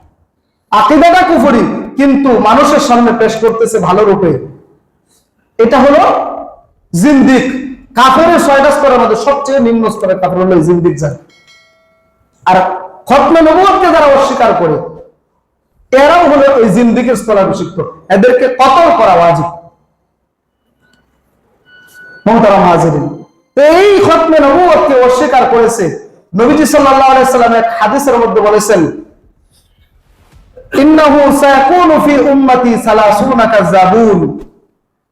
আকীদাটা কুফরি, কিন্তু মানুষের সামনে পেশ করতেছে ভালো রূপে, এটা হলো জিন্দিক। কাফেরের 6টা স্তরের মধ্যে সবচেয়ে নিম্ন স্তরের কাফের হলো জিন্দিক যারা। আর খতমে নবুয়তকে যারা অস্বীকার করে, এরাও হলো এই জিন্দিকের স্থলাভিষিক্ত। এদেরকে কতল করা ওয়াজিব। মুহতারাম হাজিরিন, এই খতমে নবুয়তকে অস্বীকার করেছে। নবীজি সাল্লাল্লাহু আলাইহি সাল্লাম এক হাদিসের মধ্যে বলেছেন, ইন্নাহু সায়াকুনু ফি উম্মতি 30 কাযাবুন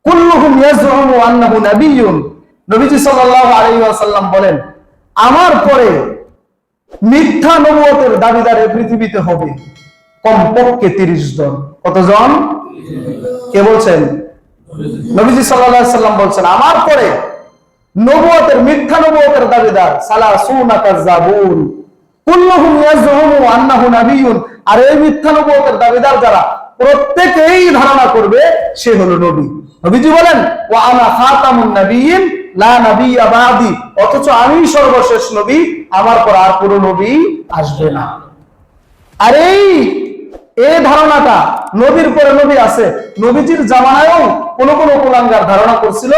কুল্লুহুম ইয়াজউমু আন্নাহু নাবিয়্যুন। নবীজি সাল্লাল্লাহু আলাইহি ওয়াসাল্লাম বলেন, আমার পরে মিথ্যা নবুয়তের দাবিদার এই পৃথিবীতে হবে কমপক্ষে 30 জন। কতজন? কে বলছেন? নবীজি সাল্লাল্লাহু আলাইহি সাল্লাম বলছেন, আমার পরে নবুয়তের, মিথ্যা নবুয়তের দাবিদার 30 কাযাবুন কুল্লুহুম ইয়াজউমু আন্নাহু নাবিয়্যুন। আর এই মিথ্যা নবুয়তের দাবিদার যারা, প্রত্যেকেই ধারণা করবে সে হলো নবী। নবীজি বলেন, ওয়া আনা খাতামুন নাবিয়্যিন লা নাবিয়্যা বাদি। অথচ আমি সর্বশেষ নবী, আমার পর আর কোনো নবী আসবে না। আর এই ধারণাটা নবীর পরে নবী আছে। নবীজির জামানায়ও কোন কোন কুলাঙ্গার ধারণা করছিল।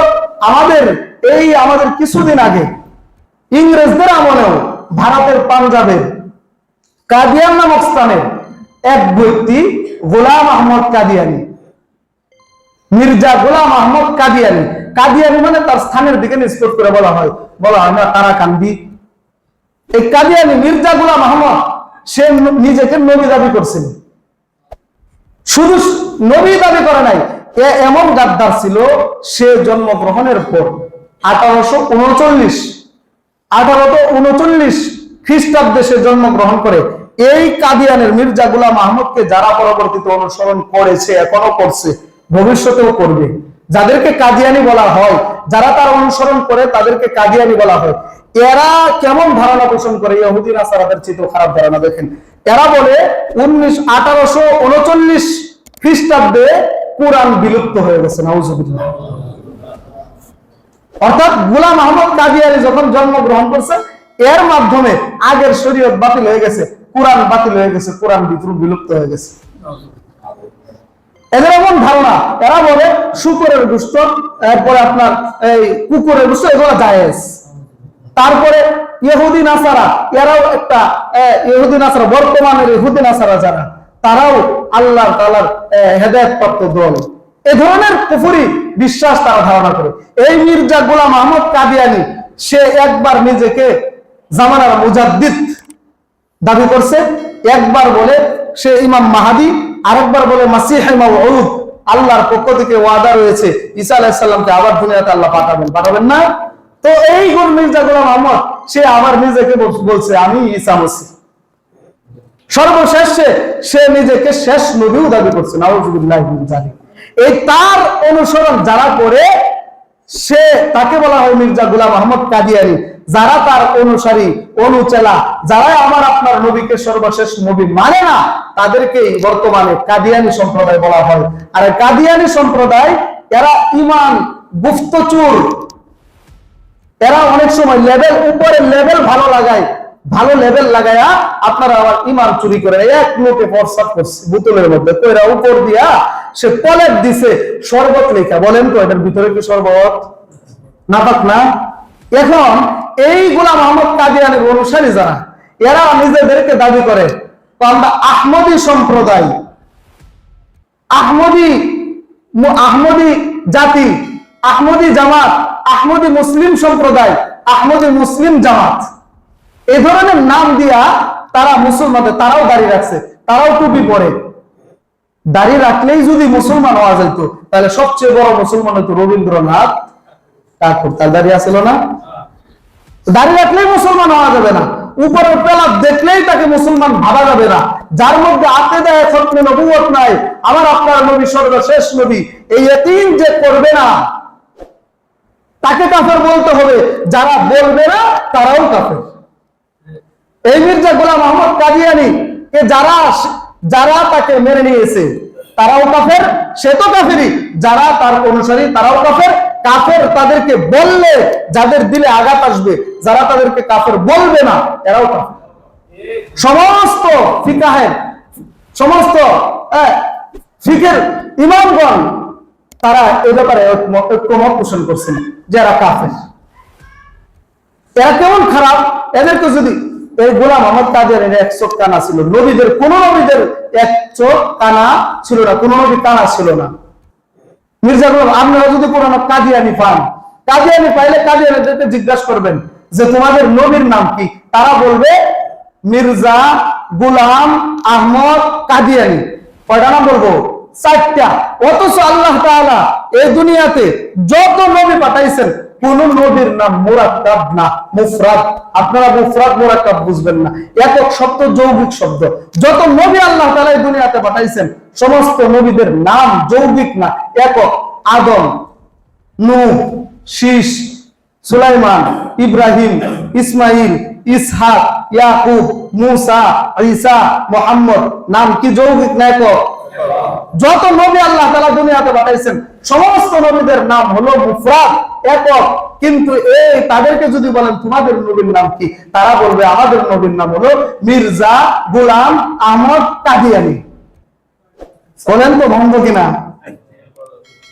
আমাদের কিছুদিন আগে ইংরেজদের আমলেও ভারতের পাঞ্জাবের কাদিয়ান নামক স্থানের এক ব্যক্তি গোলাম আহমদ কাদিয়ানি, মির্জা গোলাম আহমদ কাদিয়ানি। কাদিয়ানি মানে তার স্থানের দিকে নিষ্পত করে বলা হয় না তারাকান্দি। এই কাদিয়ানি মির্জা গোলাম আহমদ, সে নিজেকে নবী দাবি করছিল। শুধু নবী দাবি করে নাই, এমন গাদ্দার ছিল, সে জন্মগ্রহণের পর 1839 খ্রিস্টাব্দে সে জন্মগ্রহণ করে। এই কাদিয়ানের মির্জা গোলাম আহমদকে যারা পরবর্তীতে অনুসরণ করেছে, এখনো করছে, ভবিষ্যতেও করবে, যাদেরকে কাদিয়ানি বলা হয়, যারা তার অনুসরণ করে তাদেরকে কাদিয়ানি বলা হয়। এরা কেমন ধারণা পোষণ করে? ইহুদি নাসারাদের চেয়ে খারাপ ধারণা। দেখেন, এরা বলে 1839 খ্রিস্টাব্দে কুরআন বিলুপ্ত হয়ে গেছে। নাউজুবিল্লাহ। অর্থাৎ গোলাম আহমদ কাদিয়ানি যখন জন্মগ্রহণ করছে, এর মাধ্যমে আগের শরীয়ত বাতিল হয়ে গেছে, কুরআন বাতিল হয়ে গেছে, কুরআন বিলুপ্ত হয়ে গেছে। এদের এমন ধারণা। এরা বলে শুকরের গোশত, এরপরে আপনার এই কুকুরের গোশত, এগুলো জায়েজ। তারপরে ইহুদি নাসারা, এরাও একটা ইহুদি নাসারা, বর্তমানের ইহুদি নাসারা যারা, তারাও আল্লাহ তাআলার হেদায়েত প্রাপ্ত দল। এ ধরনের কুফরি বিশ্বাস তারা ধারণা করে। এই মির্জা গোলাম আহমদ কাদিয়ানি, সে একবার নিজেকে জামানার মুজাদ্দিদ দাবি করছে, একবার বলে সে ইমাম মাহাদি, আরেকবার বলে মাসিহে মাউউদ, আল্লাহর পক্ষ থেকে ওয়াদা রয়েছে ঈসা আলাইহিস সালামকে আবার দুনিয়াতে আল্লাহ পাঠাবেন না? তো এই মির্জা গোলাম আহমদ সে আবার নিজেকে বলছে আমি ঈসা মসিহ। সর্বশেষে সে নিজেকে শেষ নবীও দাবি করছে, নাউযুবিল্লাহি মিন যালিক। এই তার অনুসরণ যারা করে সে তাকে বলা হয় মির্জা গোলাম আহমদ কাদিয়ানী। যারা তার অনুসারী অনুচেলা, যারা আমার আপনার নবীকে সর্বশেষ নবী মানে না, তাদেরকে বর্তমানে কাদিয়ানী সম্প্রদায় বলা হয়। আর কাদিয়ানী সম্প্রদায় এরা ইমান গুপ্তচুর, এরা অনেক সময় লেভেল উপরে লেভেল ভালো লাগায়, ভালো লেভেল লাগায়া আপনারা আবার ইমান চুরি করে এক লোকে প্রস্তাব করছে বোতলের মধ্যে কইরা উপর দিয়া সে পলেট দিছে শরবত লেখা। বলেন তো এটার ভিতরে কি শরবত? নাপাক না? এখন এই গোলাম আহমদ কাদিয়ানীর অনুসারী যারা, এরা নিজেদেরকে দাবি করে আমরা আহমদী সম্প্রদায়, আহমদী জাতি, আহমদী জামাত, আহমদী মুসলিম সম্প্রদায়, আহমদী মুসলিম জামাত, এই ধরনের নাম দিয়া তারা মুসলমানদের, তারাও দাড়ি রাখছে, তারাও টুপি পরে। দাড়ি রাখলেই যদি মুসলমান হওয়া যেত তাহলে সবচেয়ে বড় মুসলমান হতো রবীন্দ্রনাথ ঠাকুর। তার দাড়ি আছিল না? দাড়ি রাখলেই মুসলমান হওয়া যাবে না, উপরের পেলাপ দেখলেই তাকে মুসলমান ভাবা যাবে না। যার মধ্যে আকীদায়ে খতমে নবুয়ত নাই, আমার আপনার নবী সর্বশেষ নবী, এই ইয়াকিন যে করবে না তাকে কাফের বলতে হবে, যারা বলবে না তারাও কাফের। এই মির্জা গোলাম আহমদ কাদিয়ানী কে যারা তাকে মেনে নিয়েছে তারাও কাফের, সে তো কাফেরই, যারা তার অনুসারী তারাও কাফের। কাফের তাদেরকে বললে যাদের দিলে আঘাত আসবে, যারা তাদেরকে কাফের বলবে না এরাও কাফের। সমস্ত ফিকাহের, সমস্ত ফিকের ইমামগণ তারা এই ব্যাপারে ঐক্যমত পোষণ করছেন যে এরা কাফের। এরা কেমন খারাপ, এদেরকে যদি এই গোলাম আহমদ কাদিয়ানীর এক চোখ কানা ছিল, নবীদের কোন নবীদের এক চোখ কানা ছিল না, কোন নবী কানা ছিল না। মির্জা গোলাম, আপনারা যদি কোরআন কাদিয়ানী পান, কাদিয়ানী পাইলে কাদিয়ানীদেরকে জিজ্ঞাসা করবেন যে তোমাদের নবীর নাম কি, তারা বলবে মির্জা গোলাম আহমদ কাদিয়ানী। কয়টা নাম বলবো? 4টা। অথচ আল্লাহ তাআলা এই দুনিয়াতে যত নবী পাঠাইছেন কোন নবীর নাম মুরাক্কাব না, মুফরাদ। আপনারা মুফরাদ মুরাক্কাব বুঝবেন না, একক শব্দ, যৌগিক শব্দ। যত নবী আল্লাহ তাআলা এই দুনিয়াতে পাঠাইছেন সমস্ত নবীদের নাম যৌগিক না, একক। আদম, নূহ, শীশ, সুলাইমান, ইব্রাহিম, ইসমাইল, ইসহাক, ইয়াকুব, মুসা, ঈসা, মুহাম্মদ, নাম কি যৌগিক না একক? যত নবী আল্লাহ তাআলা দুনিয়াতে পাঠাইছেন সমস্ত নবীদের নাম হলো মুফরাদ, একক। কিন্তু এই তাদেরকে যদি বলেন তোমাদের নবীর নাম কি, তারা বলবে আমাদের নবীর নাম হলো মির্জা গোলাম আহমদ কাদিয়ানী। বলেন তো ভঙ্গ কিনা?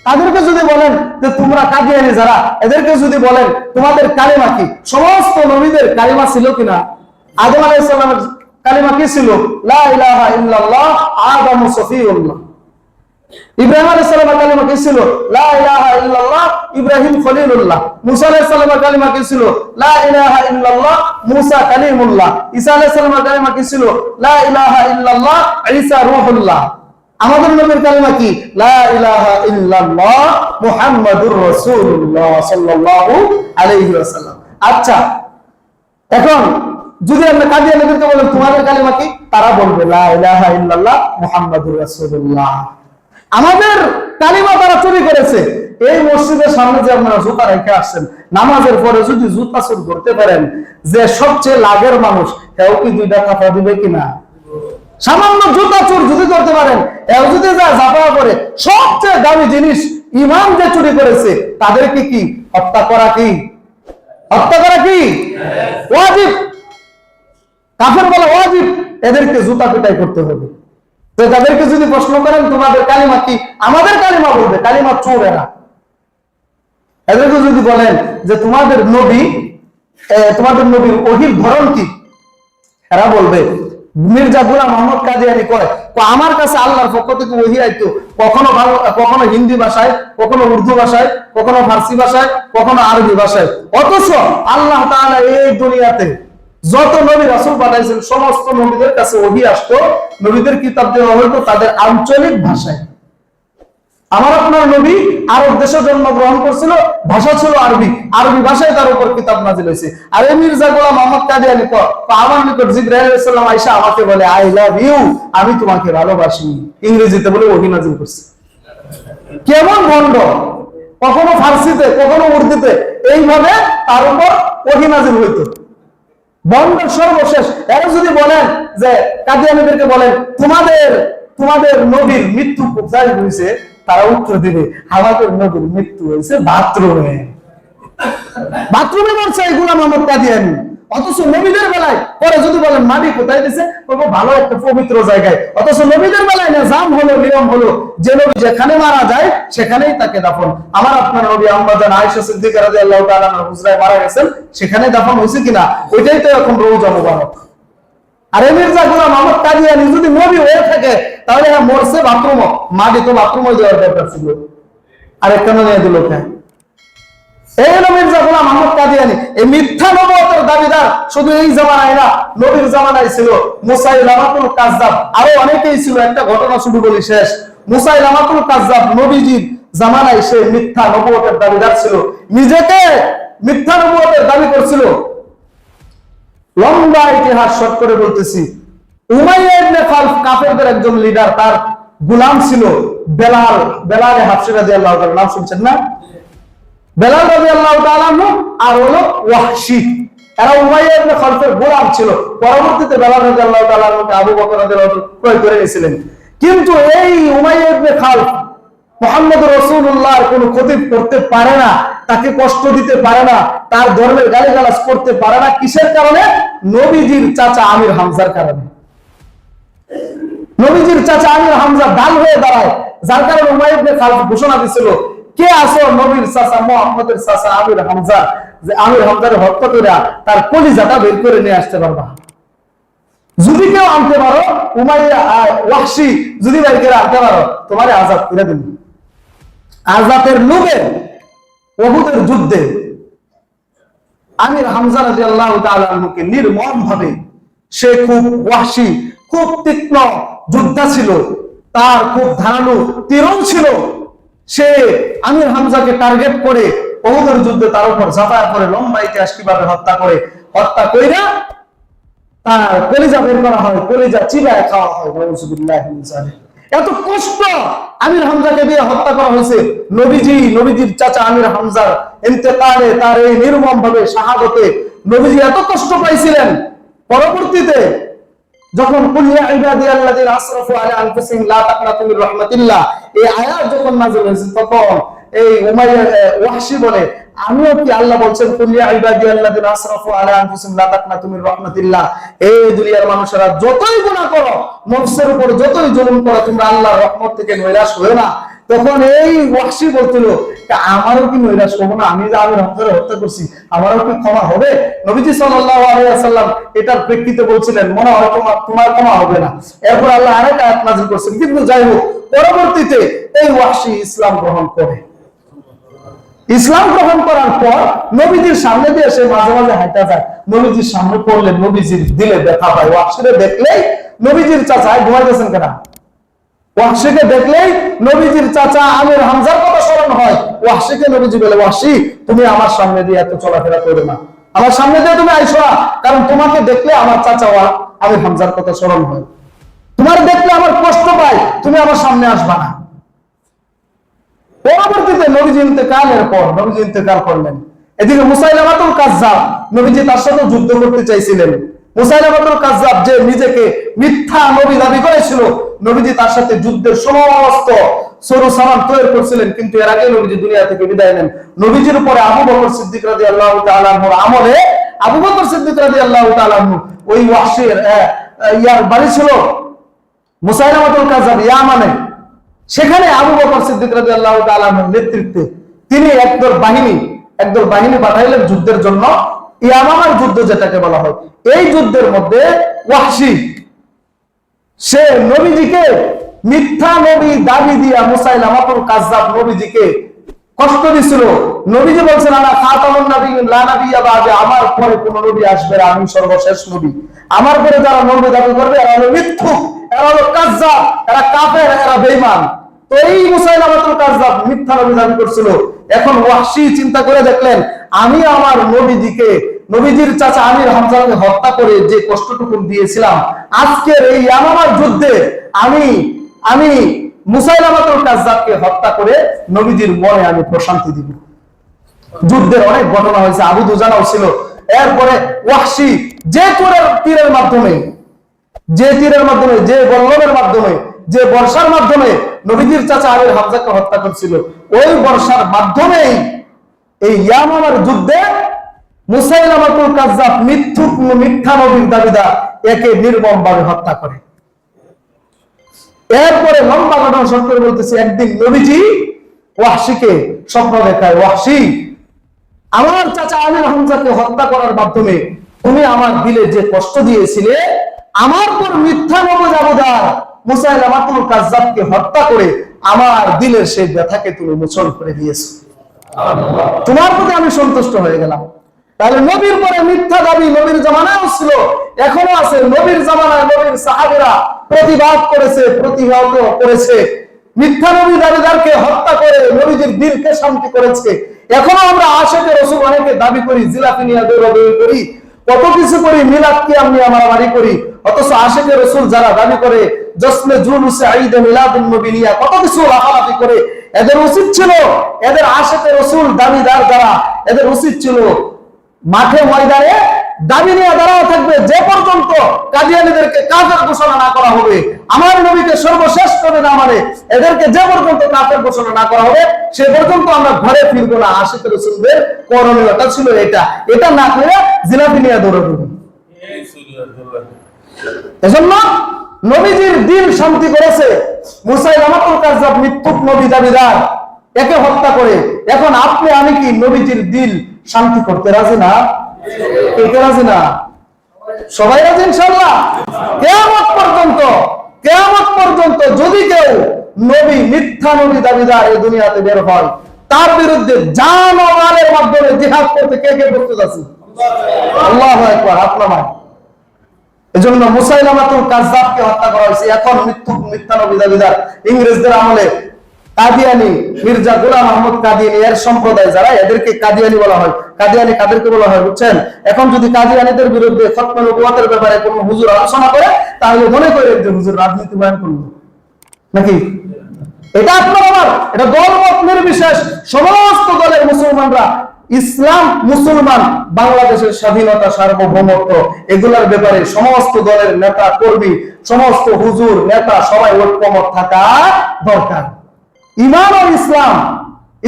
তাদেরকে যদি বলেন যে তোমরা কাদিয়ানী যারা, এদেরকে যদি বলেন তোমাদের কালিমা কি, সমস্ত নবীদের কালিমা ছিল কিনা? আদম আলাইহিস সালামের কালিমা কি ছিল? লা ইলাহা ইল্লাল্লাহ আদামু সফিউল্লাহ। ইব্রাহিম আলাইহিস সালামের কালিমা কি ছিল? লা ইলাহা ইল্লাল্লাহ ইব্রাহিম খলিলুল্লাহ। মুসা আলাইহিস সালামের কালিমা কি ছিল? লা ইলাহা ইল্লাল্লাহ মুসা কালিমুল্লাহ। ঈসা আলাইহিস সালামের কালিমা কি ছিল? লা ইলাহা ইল্লাল্লাহ ঈসা রূহুল্লাহ। আমাদের নবীর কালিমা কি? লা ইলাহা ইল্লাল্লাহ মুহাম্মাদুর রাসূলুল্লাহ সাল্লাল্লাহু আলাইহি ওয়াসাল্লাম। আচ্ছা, এখন যদি আমরা কাদিয়ানীদেরকে বলেন তোমাদের কালিমা কি, তারা বলবে লা ইলাহা ইল্লাল্লাহ মুহাম্মাদুর রাসূলুল্লাহ। আমাদের কালিমা তারা চুরি করেছে। এই মসজিদের সামনে যে আপনারা জুতা রেখে আসছেন, নামাজের পরে যদি জুতা চুরি করতে পারেন, যে সবচেয়ে লাগের মানুষ কেউ কি 2টা কথা দিবে কিনা? সামান্য জুতা চুর যদি করতে পারেন, এও যদি যা ঝাঁপা করে সবচেয়ে দামি জিনিস ইমাম যে চুরি করেছে তাদেরকে কি হত্যা করা কি? হত্যা করা কি ওয়াজিব? কাফের বলা ওয়াজিব, এদেরকে জুতা পিটাই করতে হবে। তো তাদেরকে যদি প্রশ্ন করেন তোমাদের কালিমা কি, আমাদের কালিমা বলবে কালিমা চোর এরা। এদেরকে যদি বলেন যে তোমাদের নবীর ওহীর ধরন কি, এরা বলবে মির্জা গোলাম আহমদ কাদিয়ানী কয় আমার কাছে আল্লাহর পক্ষ থেকে ওহী আইতো, কখনো হিন্দি ভাষায়, কখনো উর্দু ভাষায়, কখনো ফার্সি ভাষায়, কখনো আরবি ভাষায়। অথচ আল্লাহ তাআলা এই দুনিয়াতে যত নবী রাসূল পাঠাইছেন সমস্ত নবীদের কাছে ওহী আসতো, নবীদের কিতাব দেওয়া হতো তাদের আঞ্চলিক ভাষায়। আমার আপনার নবী আরব দেশে জন্মগ্রহণ করছিল, ভাষা ছিল আরবি, আরবি ভাষায় তার উপর কিতাব নাযিল হয়েছে। আর এই মির্জা গোলাম মোহাম্মদ কাদিয়ানী আমার নিকট জিবরাইল আলাইহিস সালাম আয়েশা আমাকে বলে আই লাভ ইউ, আমি তোমাকে ভালোবাসি, ইংরেজিতে বলে ওহী নাযিল করছে। কেমন ভণ্ড! কখনো ফার্সিতে, কখনো উর্দুতে এইভাবে তার উপর ওহী নাযিল হইতো। ভণ্ডের সর্বশেষ। এরা যদি বলেন যে কাদিয়ানীদেরকে বলেন তোমাদের নবীর মৃত্যু কোথায় হয়েছে, তারা উত্তর দিবে আমাদের নবীর মৃত্যু হয়েছে বাথরুমে। বাথরুমে মরছে এই গোলাম মোহাম্মদ কাদিয়ানী। অথচ নবীদের বেলায় পরে যদি বলেন মাটি কোথায় দিছে, বলবো ভালো একটা পবিত্র জায়গায়। অথচ নবীদের বেলায় নিজাম হলো, নিয়ম হলো যে নবী যেখানে মারা যায় সেখানেই তাকে দাফন। আমার আপনার নবী আম্মা জান আয়েশা সিদ্দিকা রাদিয়াল্লাহু তাআলা আনহা হুজরায় মারা গেছেন, সেখানে দাফন হয়েছে কিনা ওইটাই তো এখন রওজা মুবারক। আর এই মির্জা গোলাম মোহাম্মদ কাদিয়ানী যদি নবী হয়ে থাকে তাহলে হ্যাঁ মরছে বাথরুম, মাটি তো বাথরুমে দেওয়ার দরকার ছিল, আর কেন নিয়ে দিল কেন? এই হলো মির্জা গোলাম মোহাম্মদ কাদিয়ানী। এই মিথ্যা নবুয়তের দাবিদার শুধু এই জামানায় না, নবীর জামানায় ছিল মুসাইলামাতুল কাযযাব, আরো অনেকেই ছিল। একটা ঘটনা শুরু বলি শেষ। মুসাইলামাতুল কাযযাব নবীজির জামানায় সে মিথ্যা নবুয়তের দাবিদার ছিল, নিজেকে মিথ্যা নবুয়তের দাবি করছিল। লম্বা ইতিহাস শর্ট করে বলতেছি। উমাইয়া ইবনে খালফ কাফেরদের একজন লিডার, তার গোলাম ছিল বেলাল হাবশী রাদিয়াল্লাহু তাআলা, নাম শুনছেন না? বেলাল রাদিয়াল্লাহু তাআলা আর হলো ওয়াহশী, এরা উমাইয়া ইবনে খালফের গোলাম ছিল। পরবর্তীতে বেলাল রাদিয়াল্লাহু তাআলা আবু বকর রাদিয়াল্লাহু তাআলা ক্রয় করে নিয়েছিলেন। কিন্তু এই উমাইয়া ইবনে খালফ মুহাম্মদ রাসূলুল্লাহর কোনো ক্ষতি করতে পারে না, তাকে কষ্ট দিতে পারে না, তার ধর্মের গালিগালাজ করতে পারে না। কিসের কারণে? নবীজির চাচা আমির হামজার কারণে। নবীজির চাচা আমির হামজা ডাল হয়ে দাঁড়ায়, যার কারণে উমাইয়া ইবনে খালফ ঘোষণা দিছিল কে আসো নবীর চাচা মুহাম্মদের চাচা আমির হামজা, যে আমির হামজার হত্যা করে তার কলিজাটা বের করে নিয়ে আসতে পারবা। যদি কেউ আনতে পারো, উমাইয়া ওয়াহশী যদি বের করে আনতে পারো, তোমারে আজাদ করে দিন। আজাদের লোভে উহুদের যুদ্ধে আমির হামজা রাদিয়াল্লাহু তাআলা আনহুকে নির্মম ভাবে, সে খুব ওয়াহশী, খুব তীক্ষ্ণ যোদ্ধা ছিল, তার খুব ধারালো তীরও ছিল। সে আমির হামজাকে টার্গেট করে উহুদের যুদ্ধে তার উপর ঝাঁপায় পড়ে লম্বা ইতিহাস কিভাবে হত্যা কইরা তার কলিজা বের করা হয়, কলিজা চিবায় খাওয়া হয়। নাউযুবিল্লাহি মিন যালিক। এত কষ্ট আমির হামজাকে দিয়ে হত্যা করা হয়েছে। নবীজির চাচা আমির হামজার ইন্তেকালে, তার এই নির্মম ভাবে শাহাদতে নবীজি এত কষ্ট পাইছিলেন। পরবর্তীতে যখন কুল ইয়া ইবাদিয়াল্লাযিনা আসরাফু আলা আনফুসিহিম লা তাকনাতু মির রাহমাতিল্লাহ এই আয়াত যখন নাযিল হয়েছে, তখন এই উমাইয়া ওয়াহশী বলে আমিও কি আল্লাহ বলছেন কুল ইয়া ইবাদিয়াল্লাযিনা আসরাফু আলা আনফুসিহিম লা তাকনাতু মির রাহমাতিল্লাহ, এই দুনিয়ার মানুষেরা যতই গুনাহ করো, নফসের উপর যতই জুলুম করো, তোমরা আল্লাহর রহমত থেকে নৈরাশ হয়ো না। তখন এই ওয়াহশী বলছিল আমারও কি নৈরাশ হবো না? আমি যে আমির হামজাকে হত্যা করছি, আমারও কি ক্ষমা হবে? নবীজি সাল্লাল্লাহু আলাইহি ওয়াসাল্লাম এটার প্রেক্ষিতে বলছিলেন মনে হয় তোমার ক্ষমা হবে না। এরপর আল্লাহ আরেক আয়াত নাযিল করেছেন। কিন্তু যাই হোক, পরবর্তীতে এই ওয়াহশী ইসলাম গ্রহণ করে। ইসলাম গ্রহণ করার পর নবীজির সামনে দিয়ে সে মাঝে মাঝে হাঁটা যায়, নবীজির সামনে পড়লে নবীজির দিলে ব্যথা পায়। ওয়াহশীকে দেখলেই নবীজির চাচা ঘুমাইতেছেন কেন, ওয়াহশীকে দেখলেই নবীজির চাচা আমির হামজার কথা স্মরণ হয়। ওয়াহশীকে নবীজি বলে ওয়াহশী তুমি আমার সামনে দিয়ে এত চলাফেরা করো না, আমার সামনে দিয়ে তুমি আইসো না, কারণ তোমাকে দেখলে আমার চাচা আমির হামজার কথা স্মরণ হয়, তোমার দেখলে আমার কষ্ট পায়, তুমি আমার সামনে আসবা না। পরবর্তীতে নবীজি ইন্তেকালের পর নবীজি ইন্তেকাল করলেন। এদিকে মুসাইলামাতুল কাযযাব, নবীজি তার সাথে যুদ্ধ করতে চাইছিলেন। মুসাইলামাতুল কাযযাব যে নিজেকে মিথ্যা নবী দাবি করেছিল, নবীজি তার সাথে যুদ্ধের সমস্ত সরু সামান তৈরি করছিলেন। কিন্তু এর আগে নবীজি দুনিয়া থেকে বিদায় নেন। নবীজির উপরে আবু বকর সিদ্দিক রাদিয়াল্লাহু তাআলা আনহুর আমলে, আবু বকর সিদ্দিক রাদিয়াল্লাহু তাআলা আনহু ওই ওয়াহশীর ইয়ার বাড়ি ছিল মুসাইলামাতুল কাযযাব ইয়ামানে। সেখানে আবু বকর সিদ্দিক রাদিয়াল্লাহু তাআলা আনহুর নেতৃত্বে তিনি একদল বাহিনী পাঠাইলেন যুদ্ধের জন্য। ইয়ামামার যুদ্ধ যেটাকে বলা হয়, এই যুদ্ধের মধ্যে ওয়াহশী সে নবীজিকে মিথ্যা নবী দাবি দিয়া মুসাইলামাতুল কাযযাব নবীজিকে কষ্ট দিছিল, নবীজি বলছেন আনা খাতামুন নাবিয়্যিন লা নাবিয়্যা বা'দি, আমার পরে কোন নবী আসবে না, আমি সর্বশেষ নবী। আমার পরে যারা নবী দাবি করবে এরা হলো মিথ্যুক, এরা হলো কাযযাব, এরা কাফের, এরা বেঈমান। তো এই মুসাইলামাতুল কাযযাব মিথ্যা নবী দাবি করছিল। এখন ওয়াহশী চিন্তা করে দেখলেন, আমি আমার নবীজিকে, নবীজির চাচা আমির হামজাকে হত্যা করে যে কষ্টটুকু দিয়েছিলাম, আজকের এই ইয়ামামার যুদ্ধে আমি মুসাইলামাতুল কাযযাবকে হত্যা করে নবীজির মনে আমি প্রশান্তি দিব। যুদ্ধের অনেক ঘটনা হয়েছে, আবু দুজানাও ছিল। এরপরে ওয়াহশী যে তীরের মাধ্যমে, যে বল্লমের মাধ্যমে, যে বর্ষার মাধ্যমে নবীজির চাচা আমির হামজাকে হত্যা করছিল, ওই বর্ষার মাধ্যমেই এই ইয়ামামার যুদ্ধে মুসাইলামাতুল কাযযাব মিথ্যা নবীর দাবিদার একে নির্মমভাবে হত্যা করে। এরপরে লম্বা ঘটনা শর্ত করে বলতেছে, একদিন নবীজি ওয়াহশীকে স্বপ্ন দেখায়, ওয়াহশী, আমার চাচা আমির হামজাকে হত্যা করার মাধ্যমে তুমি আমার দিলে যে কষ্ট দিয়েছিলে, আমার পর মিথ্যা নবজাবদার মুসাইলামাতুল কাযযাবকে হত্যা করে আমার দিলের সেই ব্যথাকে তুমি মোচন করে দিয়েছো। তোমার প্রতি আমি সন্তুষ্ট হয়ে গেলাম। তাহলে নবীর পরে মিথ্যা দাবি নবীর জামানায়ও ছিল, এখনো আছে। নবীর জামানায় নবীর সাহাবীরা প্রতিবাদ করেছে, প্রতিহত করেছে, মিথ্যা নবী দাবিদারকে হত্যা করে নবীজির দিলকে শান্তি করেছে। এখনো আমরা আশিকে রাসূল অনেকে দাবি করি, জিলাপি নিয়ে দৌড়াদৌড়ি করি, কত কিছু করি, মিলাদ কিয়াম নিয়ে মারামারি করি, অথচ আশিকে রাসূল যারা দাবি করে জশ্নে জুলুসে ঈদে মিলাদুন নবী নিয়ে কত কিছু লাফালাফি করে, এদের উচিত ছিল, এদের আশিকে রাসূল দাবিদার যারা, এদের উচিত ছিল মাঠে ময়দানে দাবি নিয়ে দাঁড়াও থাকবে, যে পর্যন্ত কাদিয়ানীদেরকে কাফের ঘোষণা না করা হবে, আমার নবীকে সর্বশেষ করে না মানে এদেরকে যে পর্যন্ত কাফের ঘোষণা না করা হবে, সে পর্যন্ত আমরা ঘরে ফিরবো না। আশিকে রাসূলদের করণীয়তা ছিল এটা না করে জিলাপি নিয়ে দৌড়াবো। এজন্য নবীজির দিল শান্তি করেছে মুসাইলামাতুল কাযযাব মিথ্যুক নবী দাবিদার, একে হত্যা করে। এখন আপনি আমি কি নবীজির দিল শান্তি করতে রাজি না? কে রাজি না? সবাই রাজি ইনশাআল্লাহ। কিয়ামত পর্যন্ত যদি কেউ নবী মিথ্যা নবী দাবিদার এই দুনিয়াতে বের হয়, তার বিরুদ্ধে জান ও মালের মাধ্যমে জিহাদ করতে কে প্রস্তুত আছে? আল্লাহু আকবার। আপনার এজন্য মুসাইলামাতুল কাযযাবকে হত্যা করা হয়েছে। এখন মিথ্যা নবী দাবিদার ইংরেজদের আমলে কাদিয়ানী, মির্জা গোলাম আহমদ কাদিয়ানী এর সম্প্রদায় যারা, এদেরকে কাদিয়ানী বলা হয়। কাদিয়ানী কাদেরকে বলা হয় বুঝছেন? এখন যদি কাদিয়ানীদের বিরুদ্ধে খতমে নবুয়তের ব্যাপারে কোন হুজুর আলোচনা করে, তাহলে মনে করে যে হুজুর রাজনীতি বয়ান করলো নাকি। এটা আপনার আমার, এটা দলমত নির্বিশেষ সমস্ত দলের মুসলমানরা, ইসলাম, মুসলমান, বাংলাদেশের স্বাধীনতা, সার্বভৌমত্ব, এগুলোর ব্যাপারে সমস্ত দলের নেতা কর্মী, সমস্ত হুজুর নেতা সবাই ঐক্যমত থাকা দরকার। ঈমান ও ইসলাম,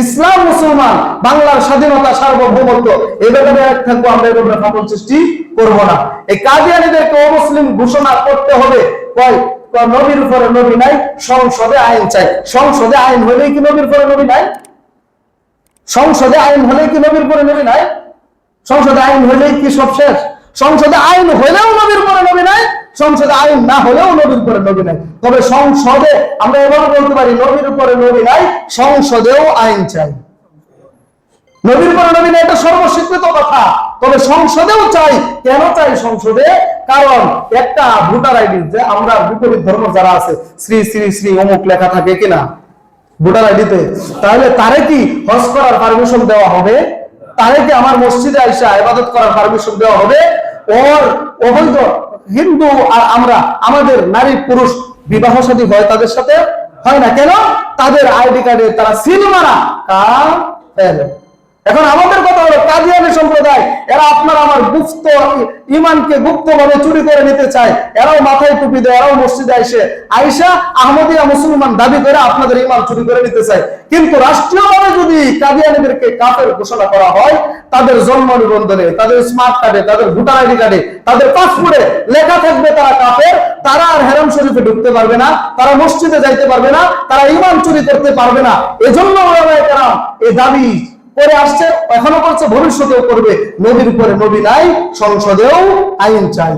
ইসলাম মুসলমান, বাংলার স্বাধীনতা, সার্বভৌমত্ব, এই ব্যাপারে এক থাকবো। আমরা এই ব্যাপারে ফাটল সৃষ্টি করব না। এই কাদিয়ানীদেরকে অমুসলিম ঘোষণা করতে হবে। নবীর উপরে নবী নাই, সংসদে আইন চাই। সংসদে আইন হলেই কি নবীর উপরে নবী নাই? সংসদে আইন হলেই কি নবীর উপরে নবী নাই? সংসদে আইন হলেই কি সব শেষ? সংসদে আইন হলেও নবীর উপরে নবী নাই, সংসদে আইন না হলেও নবীর উপরে নবী নাই। তবে সংসদে আমরা এভাবে বলতে পারি, নবীর উপরে নবী নাই, সংসদেও আইন চাই। নবীর উপরে নবী নাই এটা সর্বস্বীকৃত কথা, তবে সংসদেও চাই। কেন চাই সংসদে? কারণ একটা ভোটার আইডি, যে আমরা বিপরীত ধর্ম যারা আছে, শ্রী শ্রী শ্রী অমুক লেখা থাকে কিনা ভোটার আইডিতে, তাহলে তারে কি হজ করার পারমিশন দেওয়া হবে? তারে কি আমার মসজিদে আইসা ইবাদত করার পারমিশন দেওয়া হবে? ওর অবৈধ হিন্দু আর আমরা, আমাদের নারী পুরুষ বিবাহ শাদী হয় তাদের সাথে? হয় না। কেন? তাদের আইডি কার্ডে তারা সিল মারা কাফের। এখন আমাদের কথা হলো কাদিয়ানী সম্প্রদায়, এরা আপনার আমার গুপ্ত ঈমানকে গুপ্তভাবে চুরি করে নিতে চায়। এরাও মাথায় টুপি দেয়, এরাও মসজিদে আইসা আহমদিয়া মুসলমান দাবি করে আপনাদের ঈমান চুরি করে নিতে চায়। কিন্তু রাষ্ট্রীয়ভাবে যদি কাদিয়ানীদেরকে কাফের ঘোষণা করা হয়, তাদের জন্ম নিবন্ধনে, তাদের স্মার্ট কার্ডে, তাদের ভোটার আইডি কার্ডে, তাদের পাসপোর্টে লেখা থাকবে তারা কাফের, তারা আর হেরাম শরীফে ঢুকতে পারবে না, তারা মসজিদে যাইতে পারবে না, তারা ঈমান চুরি করতে পারবে না। এজন্য ওলামায়ে কেরাম এই দাবি করে আসছে, এখনো করছে, ভবিষ্যতেও করবে। নবীর উপরে নবী নাই, সংসদেও আইন চাই।